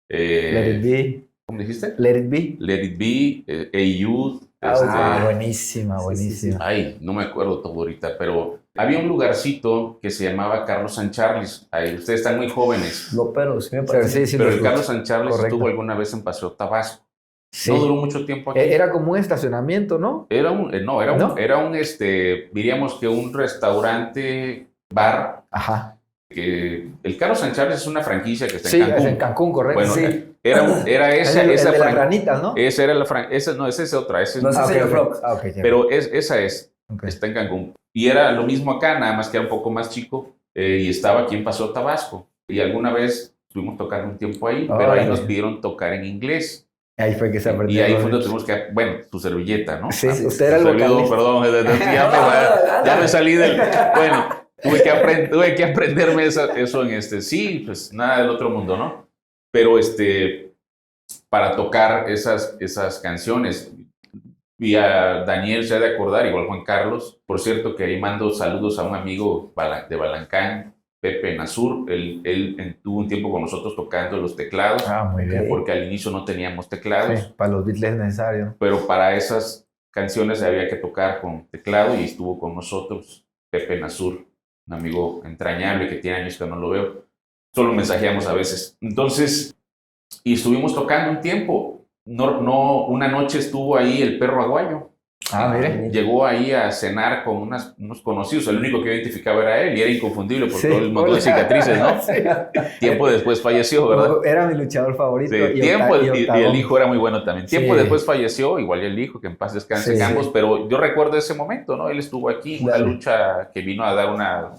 Let It Be. ¿Cómo dijiste? Let It Be. Let It Be, Hey Youth. Buenísima, buenísima. Ay, no me acuerdo todo ahorita, pero había un lugarcito que se llamaba Carlos San Charles. Ahí, ustedes están muy jóvenes. No, pero sí me Pero parece. sí, pero lo el Carlos escucho. San Charles Correcto. estuvo alguna vez en Paseo Tabasco. Sí. No duró mucho tiempo aquí. Era como un estacionamiento, ¿no? Era un, no, era un, ¿No? era un, diríamos que un restaurante, bar, Ajá. que el Carlos San Charles es una franquicia que está Sí, en Cancún. es en Cancún, correcto. Bueno, sí. era Es esa, el esa de las fran- ranitas, ¿no? esa era la franquicia, no, esa es otra, esa es- No, esa Ah, sería ok, Frog. ok. Ah, ok, ya. pero esa es, Ok. está en Cancún. Y era lo mismo acá, nada más que era un poco más chico, y estaba aquí en Paso Tabasco. Y alguna vez estuvimos tocando un tiempo ahí, pero ahí Órale. nos pidieron tocar en inglés. Ahí fue que se aprendió. Y ahí fue donde tuvimos que, bueno, tu servilleta, ¿no? Sí, Ah, usted era el servidor, vocalista. perdón, ya me salí del... Bueno, tuve que aprenderme eso en sí, pues nada del otro mundo, ¿no? Pero para tocar esas canciones. Y a Daniel se ha de acordar, igual Juan Carlos. Por cierto, que ahí mando saludos a un amigo de Balancán, Pepe Nasur. Él tuvo un tiempo con nosotros tocando los teclados. Muy bien. Porque al inicio no teníamos teclados. Sí, para los beats es necesario. Pero para esas canciones había que tocar con teclado y estuvo con nosotros Pepe Nasur, un amigo entrañable que tiene años que no lo veo. Solo mensajeamos a veces. Entonces, y estuvimos tocando un tiempo. Una noche estuvo ahí el perro Aguayo. Mire. Llegó ahí a cenar con unos conocidos. El único que identificaba era él y era inconfundible por todo el montón de cicatrices, ¿no? Sí. Tiempo después falleció, ¿verdad? Era mi luchador favorito. Sí, y el hijo era muy bueno también. Tiempo después falleció, igual el hijo, que en paz descanse ambos, pero yo recuerdo ese momento, ¿no? Él estuvo aquí en una lucha que vino a dar una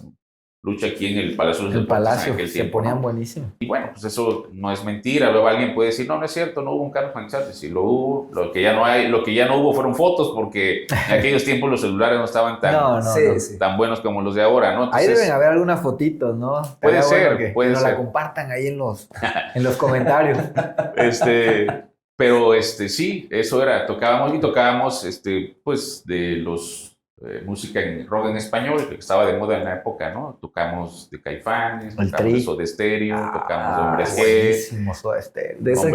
lucha aquí en el Palacio de los Deportes. En aquel se tiempo, ponían ¿no? buenísimos. Y bueno, pues eso no es mentira. Luego alguien puede decir, no es cierto, no hubo un Carlos Manchate. Sí lo hubo. Lo que ya no hubo fueron fotos, porque en aquellos tiempos los celulares no estaban tan buenos como los de ahora, ¿no? Entonces, ahí deben haber algunas fotitos, ¿no? Puede ser, que puede nos ser. la compartan ahí en los comentarios. Pero sí, eso era. Tocábamos pues de los música en rock en español, que estaba de moda en la época, ¿no? Tocamos de Caifanes, tocamos de Soda Stereo, tocamos de Hombres G. Soda Stereo. De ese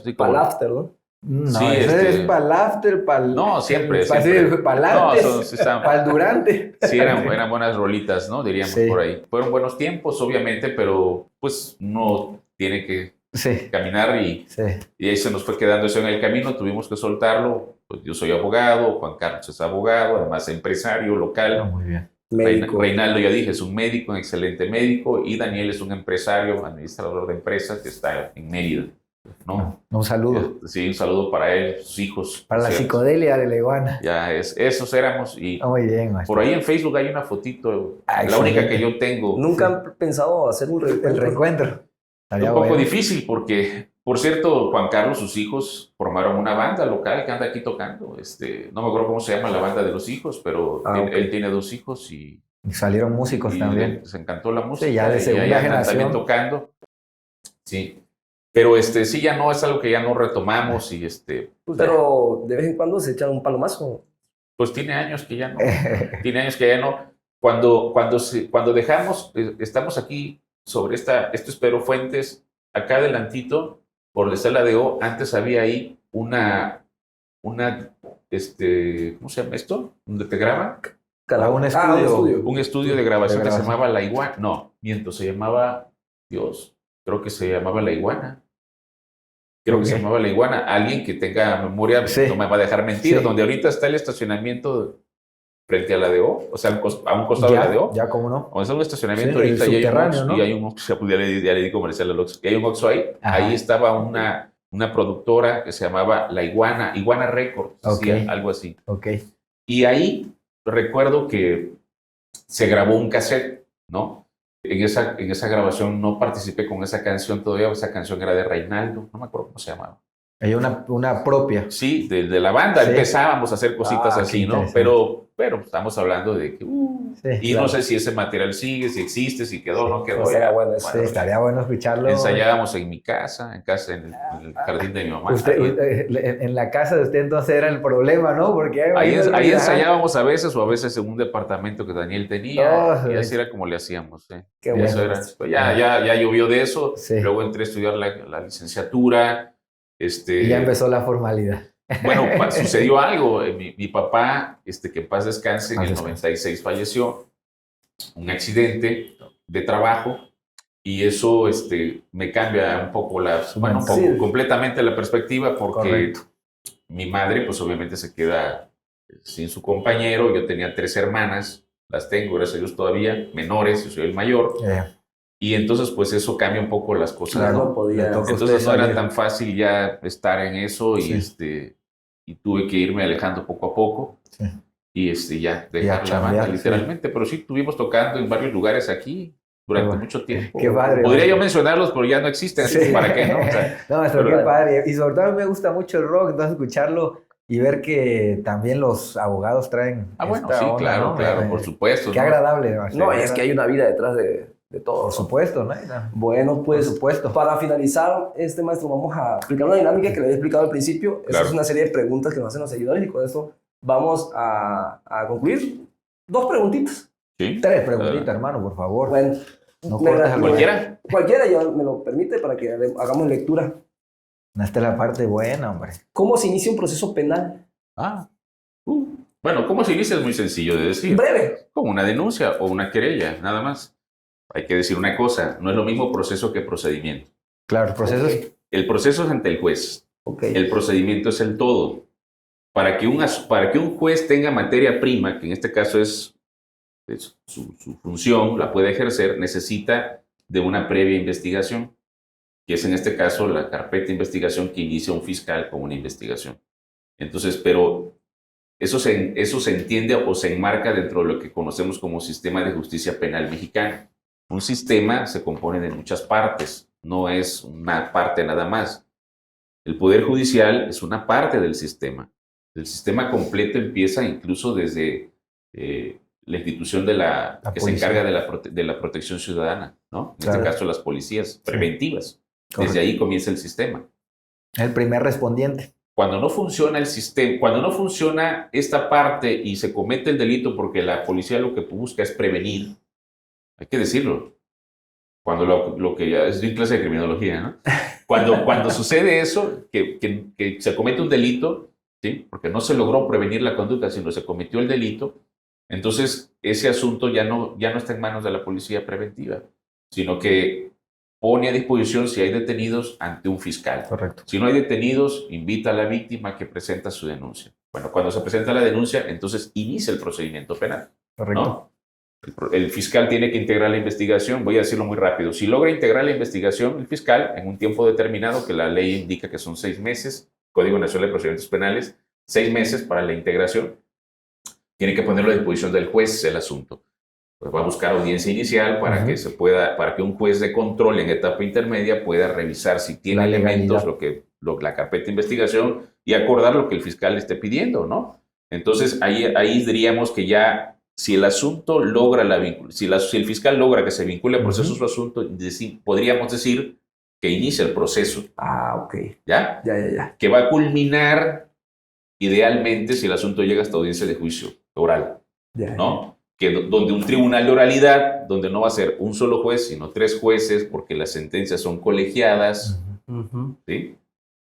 tipo para el after, ¿no? No, sí, es para el after, para el... No, siempre. Para el antes, para el durante. Sí, eran buenas rolitas, ¿no? Diríamos por ahí. Fueron buenos tiempos, obviamente, pero pues uno tiene que caminar y ahí se nos fue quedando eso en el camino, tuvimos que soltarlo. Pues yo soy abogado, Juan Carlos es abogado, además empresario local. Muy bien. Reinaldo, ya dije, es un médico, un excelente médico, y Daniel es un empresario, administrador de empresas que está en Mérida, ¿no? Un saludo. Sí, un saludo para él, sus hijos. Para la psicodelia de la iguana. Ya, esos éramos. Y muy bien, maestro. Por ahí en Facebook hay una fotito, la única que yo tengo. ¿Nunca han pensado hacer un reencuentro? El reencuentro. Un poco difícil porque, por cierto, Juan Carlos, sus hijos formaron una banda local que anda aquí tocando. No me acuerdo cómo se llama la banda de los hijos, pero él tiene 2 hijos y salieron músicos también. Les encantó la música. Sí, ya de segunda generación. También tocando. Sí. Pero sí, ya no es algo que ya no retomamos y Pero de vez en cuando se echan un palomazo. Pues tiene años que ya no. Tiene años que ya no. Cuando dejamos, estamos aquí sobre esto es Pedro Fuentes, acá adelantito, por la Estela de O, antes había ahí una ¿cómo se llama esto? ¿Donde te graban? Un estudio. Un estudio de grabación que se llamaba La Iguana. No, miento, se llamaba, creo que se llamaba La Iguana. Creo que se llamaba La Iguana. Alguien que tenga memoria no me va a dejar mentir. Donde ahorita está el estacionamiento frente a la DO, o sea, a un costado de la DO. Ya, ¿cómo no? Donde está un estacionamiento ahorita y hay un Oxxo, ¿no? Y hay un Oxxo, ya le di comercial al Oxxo. Y hay un Oxxo ahí. Ajá. Ahí estaba una productora que se llamaba La Iguana Records, algo así. Y ahí recuerdo que se grabó un cassette, ¿no? En esa grabación no participé con esa canción todavía, esa canción era de Reinaldo, no me acuerdo cómo se llamaba. Hay una propia. Sí, de la banda empezábamos a hacer cositas así, ¿no? Pero estamos hablando de que... no sé si ese material sigue, si existe, si quedó o no quedó. Estaría bueno eso. Estaría bueno escucharlo. Ensayábamos en mi casa, en el jardín de mi mamá. En la casa de usted entonces era el problema, ¿no? Porque ahí ensayábamos a veces o a veces en un departamento que Daniel tenía y así era como le hacíamos. Qué bueno. Eso era. Pues ya llovió de eso, luego entré a estudiar la licenciatura. Y ya empezó la formalidad. Bueno, sucedió algo. Mi papá, que en paz descanse, en el 96 falleció, un accidente de trabajo, y eso me cambia un poco completamente la perspectiva, porque mi madre, pues obviamente se queda sin su compañero. Yo tenía 3 hermanas, las tengo, gracias a Dios todavía, menores, yo soy el mayor. Y entonces, pues eso cambia un poco las cosas. Claro, ¿no? Entonces no era tan fácil ya estar en eso y tuve que irme alejando poco a poco y ya dejar la banda literalmente. Pero sí, estuvimos tocando en varios lugares aquí durante mucho tiempo. Qué padre. Podría yo mencionarlos, pero ya no existen, así que ¿para qué? No, qué padre. Y sobre todo a mí me gusta mucho el rock, entonces escucharlo y ver que también los abogados traen Bueno, esta sí, onda, claro, ¿no? claro, por supuesto. Qué ¿no? agradable. No, y es que hay una vida detrás de todo. Por supuesto, ¿no? Bueno, pues Por supuesto. para finalizar, maestro, vamos a explicar una dinámica que le había explicado al principio. Esta Claro. es una serie de preguntas que nos hacen los seguidores y con esto vamos a concluir. 2 preguntitas. Sí. 3 preguntitas, hermano, por favor. Bueno, No me cortes la- al ¿Cualquiera? Cualquiera ya me lo permite para que hagamos lectura. Esta es la parte buena, hombre. ¿Cómo se inicia un proceso penal? Bueno, ¿cómo se inicia? Es muy sencillo de decir. Breve. Como una denuncia o una querella, nada más. Hay que decir una cosa, no es lo mismo proceso que procedimiento. Claro, el proceso es... El proceso es ante el juez, Ok. el procedimiento es el todo. Para que un juez tenga materia prima, que en este caso es su función, la puede ejercer, necesita de una previa investigación, que es en este caso la carpeta de investigación que inicia un fiscal con una investigación. Entonces, pero eso se entiende o se enmarca dentro de lo que conocemos como sistema de justicia penal mexicano. Un sistema se compone de muchas partes, no es una parte nada más. El Poder Judicial es una parte del sistema. El sistema completo empieza incluso desde la institución La que se policía. encarga de la protección ciudadana, ¿no? En Claro. este caso las policías preventivas. Correcto. Desde ahí comienza el sistema. El primer respondiente. Cuando no funciona el sistema, cuando no funciona esta parte y se comete el delito porque la policía lo que busca es prevenir, hay que decirlo. Cuando lo que ya es de clase de criminología, ¿no? Cuando sucede eso, que se comete un delito, ¿sí? Porque no se logró prevenir la conducta, sino se cometió el delito, entonces ese asunto ya no está en manos de la policía preventiva, sino que pone a disposición si hay detenidos ante un fiscal. Correcto. Si no hay detenidos, invita a la víctima que presenta su denuncia. Bueno, cuando se presenta la denuncia, entonces inicia el procedimiento penal, Correcto. ¿no? El fiscal tiene que integrar la investigación, voy a decirlo muy rápido. Si logra integrar la investigación, el fiscal, en un tiempo determinado, que la ley indica que son 6 meses, Código Nacional de Procedimientos Penales, 6 meses para la integración, tiene que ponerlo a disposición del juez el asunto. Pues va a buscar audiencia inicial para para que un juez de control en etapa intermedia pueda revisar si tiene La elementos, legalidad. la carpeta de investigación y acordar lo que el fiscal esté pidiendo, ¿no? Entonces ahí diríamos que ya si el asunto logra si el fiscal logra que se vincule a proceso su asunto, podríamos decir que inicia el proceso, Ah, ok. ¿ya? Ya. Que va a culminar idealmente si el asunto llega hasta audiencia de juicio oral, Ya. ¿no? Donde un tribunal de oralidad, donde no va a ser un solo juez, sino 3 jueces, porque las sentencias son colegiadas, Ujú. ¿sí?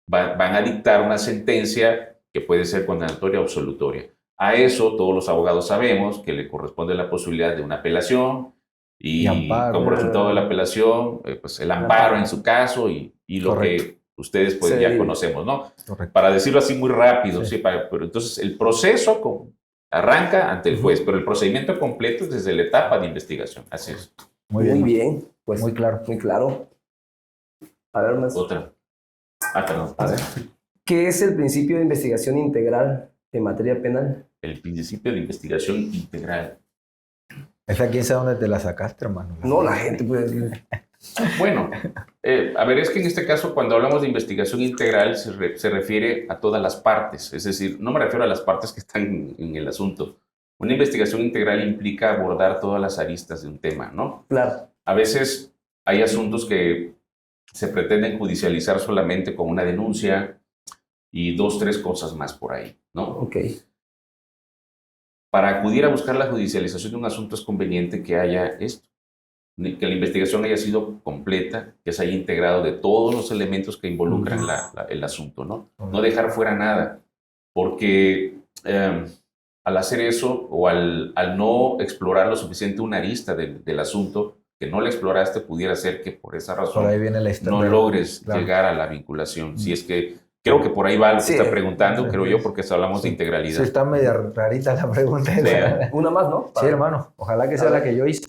Van a dictar una sentencia que puede ser condenatoria o absolutoria. A eso todos los abogados sabemos que le corresponde la posibilidad de una apelación Y amparo. como resultado de la apelación, pues el amparo en su caso y lo Correcto. que ustedes pues Sí. ya conocemos, ¿no? Correcto. Para decirlo así muy rápido, Sí. ¿sí? Pero entonces el proceso arranca ante el juez, pero el procedimiento completo es desde la etapa de investigación. Así es. Muy bien. bien. Pues Muy claro. muy claro. A ver, más. Otra. Perdón. A ver. ¿Qué es el principio de investigación integral en materia penal? El principio de investigación integral. Esa quién sabe dónde te la sacaste, hermano. No, la gente puede decir. Bueno, a ver, es que en este caso cuando hablamos de investigación integral se refiere a todas las partes, es decir, no me refiero a las partes que están en el asunto. Una investigación integral implica abordar todas las aristas de un tema, ¿no? Claro. A veces hay asuntos que se pretenden judicializar solamente con una denuncia y 2, 3 cosas más por ahí, ¿no? Ok. Para acudir a buscar la judicialización de un asunto es conveniente que haya esto, que la investigación haya sido completa, que se haya integrado de todos los elementos que involucran el asunto, ¿no? No dejar fuera nada, porque al hacer eso o al no explorar lo suficiente una arista del asunto, que no la exploraste, pudiera ser que por esa razón Por ahí viene la historia. no logres Claro. llegar a la vinculación. Si es que creo que por ahí va lo que Sí. está preguntando, Sí. creo yo, porque hablamos de Sí, integralidad. está media rarita la pregunta. Sí. Una más, ¿no? Sí, hermano. Ojalá que sea la que yo hice.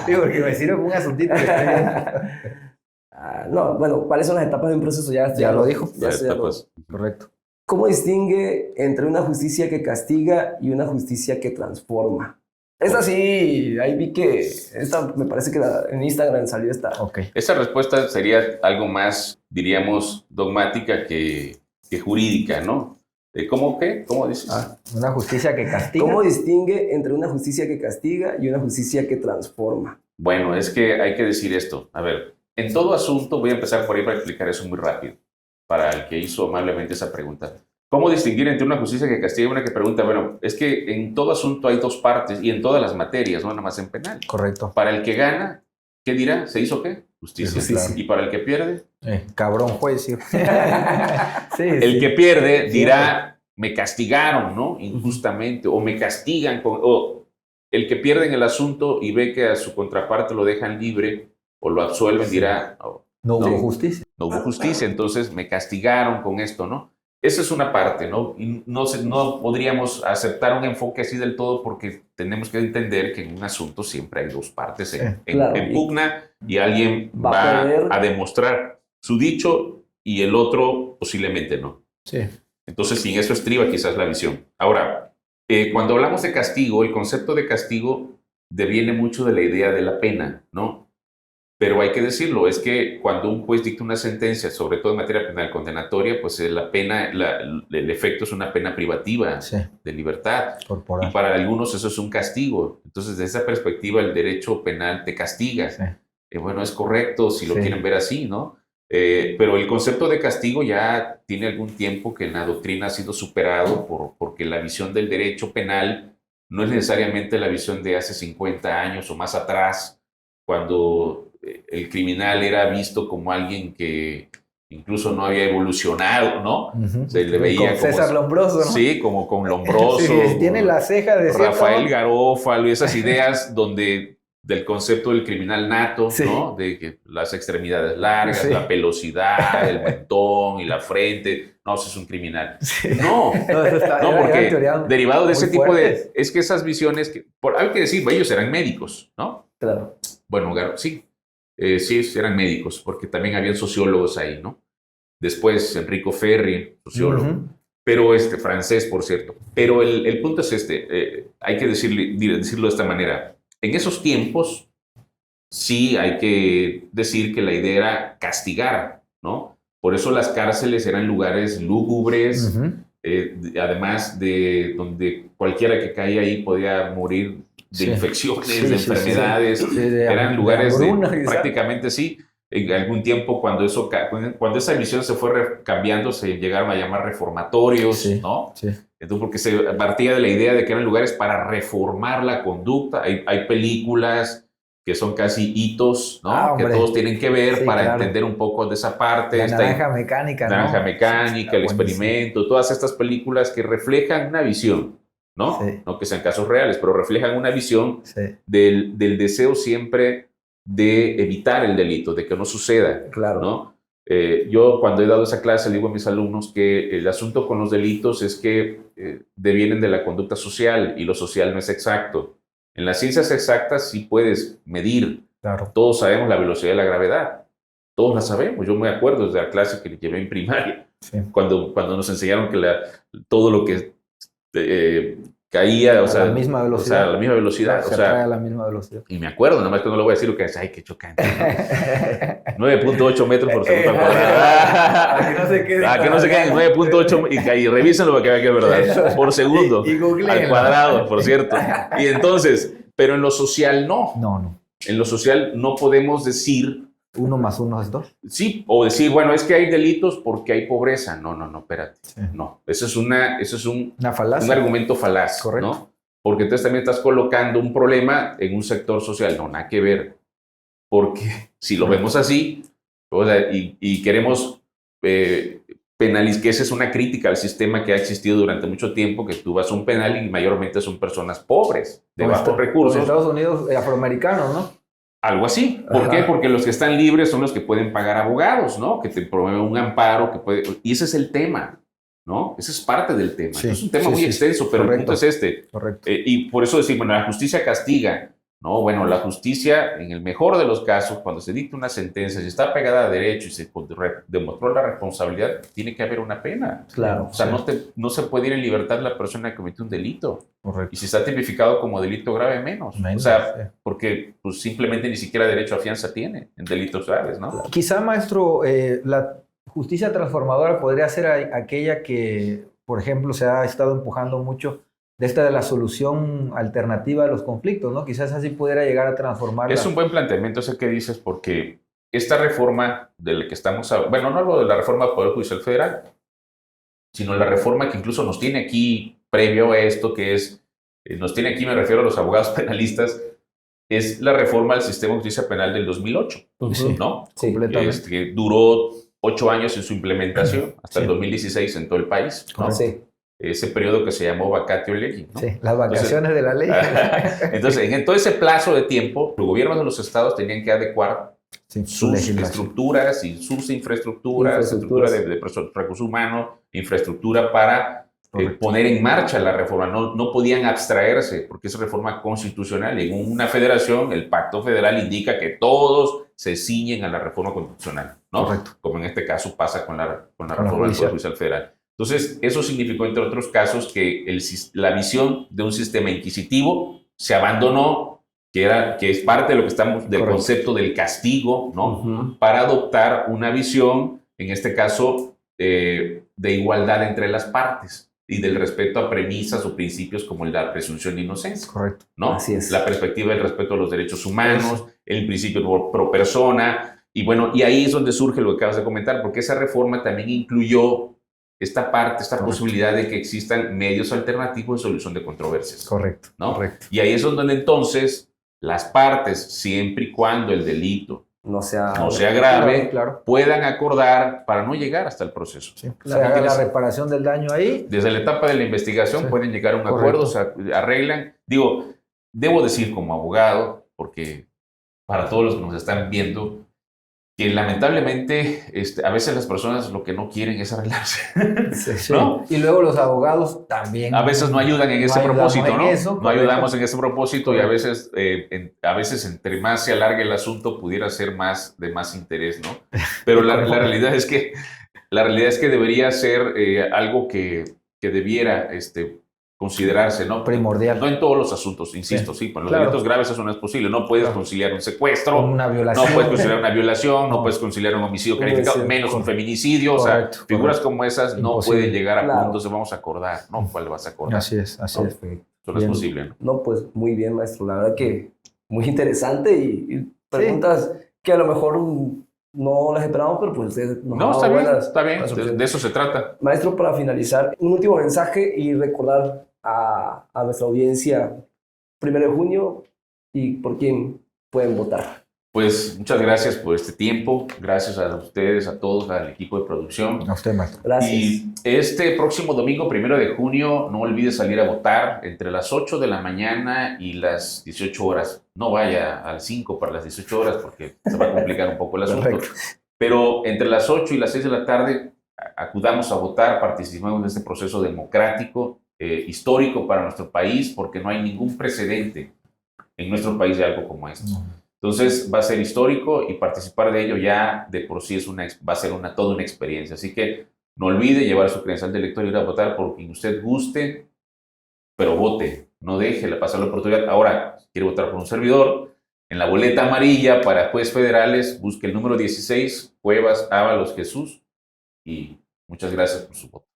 Sí, porque me sirve como un asuntito que estoy viendo. No, bueno, ¿cuáles son las etapas de un proceso? Ya lo dijo. Ya Las sé, ya lo- etapas. Correcto. ¿Cómo distingue entre una justicia que castiga y una justicia que transforma? Esta sí, ahí vi que, esta me parece que en Instagram salió esta. Ok. Esa respuesta sería algo más, diríamos, dogmática que que jurídica, ¿no? ¿Cómo qué? ¿Cómo dices? Una justicia que castiga. ¿Cómo distingue entre una justicia que castiga y una justicia que transforma? Bueno, es que hay que decir esto. A ver, en todo asunto, voy a empezar por ahí para explicar eso muy rápido, para el que hizo amablemente esa pregunta. ¿Cómo distinguir entre una justicia que castiga y una que pregunta? Bueno, es que en todo asunto hay dos partes y en todas las materias, no nada más en penal. Correcto. Para el que gana, ¿qué dirá? ¿Se hizo qué? Justicia. Justicia. Y para el que pierde, Cabrón juez, sí. el que pierde dirá, me castigaron, ¿no? Injustamente, o me castigan, o el que pierde en el asunto y ve que a su contraparte lo dejan libre o lo absuelven, dirá, No hubo justicia. no hubo justicia, entonces me castigaron con esto, ¿no? Esa es una parte, ¿no? Y no podríamos aceptar un enfoque así del todo porque tenemos que entender que en un asunto siempre hay dos partes en pugna y alguien va a demostrar su dicho y el otro posiblemente no. Sí. Entonces, sin eso estriba quizás la visión. Ahora, cuando hablamos de castigo, el concepto de castigo deviene mucho de la idea de la pena, ¿no? Pero hay que decirlo, es que cuando un juez dicta una sentencia, sobre todo en materia penal condenatoria, pues la pena, el efecto es una pena privativa de libertad. Corporal. Y para algunos eso es un castigo. Entonces, desde esa perspectiva, el derecho penal te castiga. Sí. Bueno, es correcto si lo quieren ver así, ¿no? Pero el concepto de castigo ya tiene algún tiempo que en la doctrina ha sido superado porque la visión del derecho penal no es necesariamente la visión de hace 50 años o más atrás, cuando el criminal era visto como alguien que incluso no había evolucionado, ¿no? Se le veía con César Lombroso, ¿no? Sí, como con Lombroso. Sí, tiene la ceja de Rafael Garófalo y esas ideas del concepto del criminal nato, ¿no? De que las extremidades largas, la pelosidad, el mentón y la frente. No, eso es un criminal. No, porque derivado de ese tipo de... Es que esas visiones, hay que decir, ellos eran médicos, ¿no? Claro. Bueno, sí, eran médicos, porque también habían sociólogos ahí, ¿no? Después, Enrico Ferri, sociólogo, pero francés, por cierto. Pero el punto es hay que decirlo de esta manera. En esos tiempos, sí hay que decir que la idea era castigar, ¿no? Por eso las cárceles eran lugares lúgubres, además de donde cualquiera que caía ahí podía morir de infecciones, de enfermedades. Eran lugares prácticamente en algún tiempo cuando esa visión se fue cambiando, se llegaron a llamar reformatorios, ¿no? Sí. Entonces, porque se partía de la idea de que eran lugares para reformar la conducta. Hay películas que son casi hitos, ¿no? Que todos tienen que ver para entender un poco de esa parte. La Naranja Mecánica, ¿no? Naranja Mecánica, El Experimento, todas estas películas que reflejan una visión, ¿no? Sí. No que sean casos reales, pero reflejan una visión del deseo siempre de evitar el delito, de que no suceda, ¿no? Yo cuando he dado esa clase le digo a mis alumnos que el asunto con los delitos es que devienen de la conducta social y lo social no es exacto. En las ciencias exactas sí puedes medir. Claro. Todos sabemos la velocidad de la gravedad. Todos la sabemos. Yo me acuerdo desde la clase que llevé en primaria, cuando nos enseñaron que todo lo que caía, a la misma velocidad. Se atrae a la misma velocidad. Y me acuerdo, nada más que no lo voy a decir, que ay, qué chocante, ¿no? 9.8 metros por segundo al cuadrado. Que no se queden 9.8 y revísenlo para que vean que es verdad. Por segundo al cuadrado, por cierto. Y entonces, pero en lo social no. No. En lo social no podemos decir 1 más 1 es 2. Sí, o decir, bueno, es que hay delitos porque hay pobreza. No, espérate. Sí. No, eso es una falacia. Un argumento falaz. Correcto. ¿No? Porque entonces también estás colocando un problema en un sector social. No, nada que ver. Porque si lo vemos así, o sea, y queremos penalizar, que esa es una crítica al sistema que ha existido durante mucho tiempo, que tú vas a un penal y mayormente son personas pobres, de bajos recursos. En Estados Unidos, afroamericanos, ¿no? Algo así. ¿Por qué? Porque los que están libres son los que pueden pagar abogados, ¿no? Que te promueven un amparo, y ese es el tema, ¿no? Ese es parte del tema. Es un tema muy extenso, pero el punto es Correcto. Y por eso decimos, bueno, la justicia castiga, ¿no? Bueno, la justicia, en el mejor de los casos, cuando se dicta una sentencia, si está pegada a derecho y se demostró la responsabilidad, tiene que haber una pena. Claro. O sea, no se puede ir en libertad la persona que cometió un delito. Correcto. Y si está tipificado como delito grave, menos. O sea, porque simplemente ni siquiera derecho a fianza tiene en delitos graves, ¿no? Quizá, maestro, la justicia transformadora podría ser aquella que, por ejemplo, se ha estado empujando mucho de esta de la solución alternativa a los conflictos, ¿no? Quizás así pudiera llegar a transformar. Es un buen planteamiento ese que dices, porque esta reforma de la que estamos hablando, bueno, no hablo de la reforma del Poder Judicial Federal, sino la reforma que incluso nos tiene aquí previo a esto, que es, nos tiene aquí, me refiero a los abogados penalistas, es la reforma del sistema de justicia penal del 2008, ¿no? Sí, completamente. Que duró 8 años en su implementación, hasta el 2016 en todo el país, ¿no? Sí. Ese periodo que se llamó vacatio legis, ¿no? Sí, las vacaciones de la ley. Entonces, en todo ese plazo de tiempo, los gobiernos de los estados tenían que adecuar sus estructuras y sus infraestructuras, estructura de recursos humanos, infraestructura para poner en marcha la reforma. No podían abstraerse, porque es reforma constitucional. En una federación, el pacto federal indica que todos se ciñen a la reforma constitucional, ¿no? Correcto. Como en este caso pasa con la reforma del Poder Judicial Federal. Entonces, eso significó, entre otros casos, que la visión de un sistema inquisitivo se abandonó, que es parte de lo que estamos, del concepto del castigo, ¿no? Para adoptar una visión, en este caso, de igualdad entre las partes y del respeto a premisas o principios como la presunción de inocencia. Correcto. ¿No? Así es. La perspectiva del respeto a los derechos humanos, el principio pro persona, y bueno, y ahí es donde surge lo que acabas de comentar, porque esa reforma también incluyó esta posibilidad de que existan medios alternativos de solución de controversias. Correcto. ¿No? Correcto. Y ahí es donde entonces las partes, siempre y cuando el delito no sea grave, puedan acordar para no llegar hasta el proceso. Sí. Se haga la reparación del daño ahí. Desde la etapa de la investigación pueden llegar a un acuerdo, se arreglan. Digo, debo decir como abogado, porque para todos los que nos están viendo, que lamentablemente a veces las personas lo que no quieren es arreglarse. ¿No? Y luego los abogados también. A veces no ayudan en ese propósito, ¿no? No ayudamos en ese propósito y a veces entre más se alargue el asunto pudiera ser de más interés, ¿no? Pero la realidad es que debería ser algo que debiera considerarse, ¿no? Primordial. No en todos los asuntos, insisto, sí, con los delitos graves eso no es posible. No puedes conciliar un secuestro, una violación, no puedes conciliar una violación, no puedes conciliar un homicidio calificado, menos un feminicidio. Correcto, o sea, figuras como esas no pueden llegar a punto, entonces vamos a acordar, ¿no? ¿Cuál vas a acordar? Así es. Eso no es posible, ¿no? No, pues muy bien, maestro. La verdad que muy interesante y preguntas que a lo mejor no las esperamos, pero pues usted nos ha dado está bien, de eso se trata. Maestro, para finalizar, un último mensaje y recordar a nuestra audiencia 1 de junio y por quién pueden votar. Pues muchas gracias por este tiempo, gracias a ustedes, a todos, al equipo de producción. A usted, maestro. Gracias. Y este próximo domingo, 1 de junio, no olvide salir a votar entre las 8 de la mañana y las 18 horas. No vaya al 5 para las 18 horas porque se va a complicar un poco el asunto. Correcto. Pero entre las 8 y las 6 de la tarde acudamos a votar, participamos en este proceso democrático, histórico para nuestro país, porque no hay ningún precedente en nuestro país de algo como esto. Entonces va a ser histórico y participar de ello ya de por sí va a ser toda una experiencia. Así que no olvide llevar su credencial de elector y ir a votar por quien usted guste, pero vote, no deje pasar la oportunidad. Ahora, si quiere votar por un servidor, en la boleta amarilla para jueces federales, busque el número 16, Cuevas Ábalos Jesús, y muchas gracias por su voto.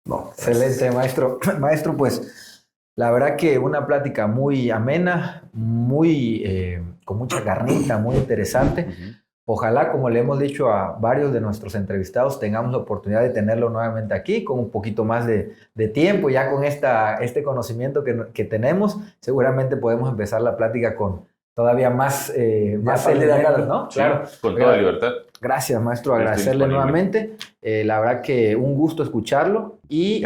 No, excelente, maestro. Maestro, pues la verdad que una plática muy amena, con mucha carnita, muy interesante. Ojalá, como le hemos dicho a varios de nuestros entrevistados, tengamos la oportunidad de tenerlo nuevamente aquí con un poquito más de tiempo. Ya con este conocimiento que tenemos, seguramente podemos empezar la plática con todavía más elementos, ¿no? Sí, claro. Con toda libertad. Gracias, maestro. Agradecerle nuevamente. La verdad que un gusto escucharlo y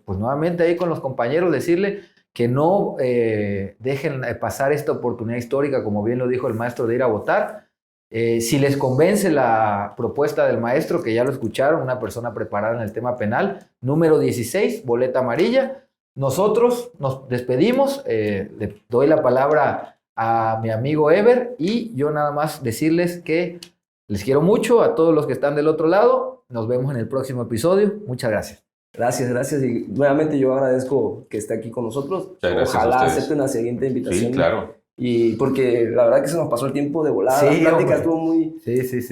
pues nuevamente ahí con los compañeros decirle que no dejen pasar esta oportunidad histórica, como bien lo dijo el maestro, de ir a votar. Si les convence la propuesta del maestro, que ya lo escucharon, una persona preparada en el tema penal, número 16, boleta amarilla. Nosotros nos despedimos, le doy la palabra a mi amigo Ever y yo nada más decirles que les quiero mucho a todos los que están del otro lado. Nos vemos en el próximo episodio. Muchas gracias. Gracias. Y nuevamente yo agradezco que esté aquí con nosotros. Muchas gracias. Ojalá acepten la siguiente invitación. Sí, claro. Y porque la verdad que se nos pasó el tiempo de volada. Sí, la plática hombre. estuvo muy,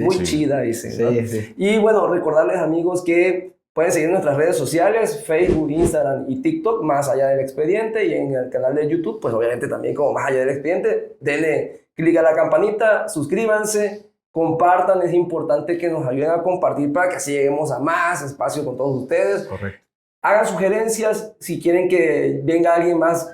muy Sí. chida, dice. ¿no? Sí. Y bueno, recordarles, amigos, que pueden seguir nuestras redes sociales, Facebook, Instagram y TikTok, Más Allá del Expediente, y en el canal de YouTube, pues obviamente también como Más Allá del Expediente. Denle clic a la campanita, suscríbanse, compartan, es importante que nos ayuden a compartir para que así lleguemos a más espacio con todos ustedes. Correcto. Hagan sugerencias si quieren que venga alguien más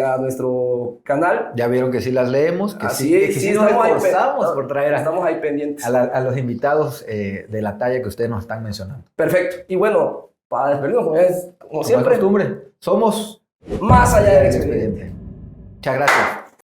a nuestro canal. Ya vieron que sí las leemos, que Así sí, es, que sí, sí nos estamos ahí esforzamos por traer estamos ahí pendientes. a los invitados de la talla que ustedes nos están mencionando. Perfecto. Y bueno, para despedirnos, como Como siempre, costumbre, somos Más Allá del Expediente. Muchas gracias.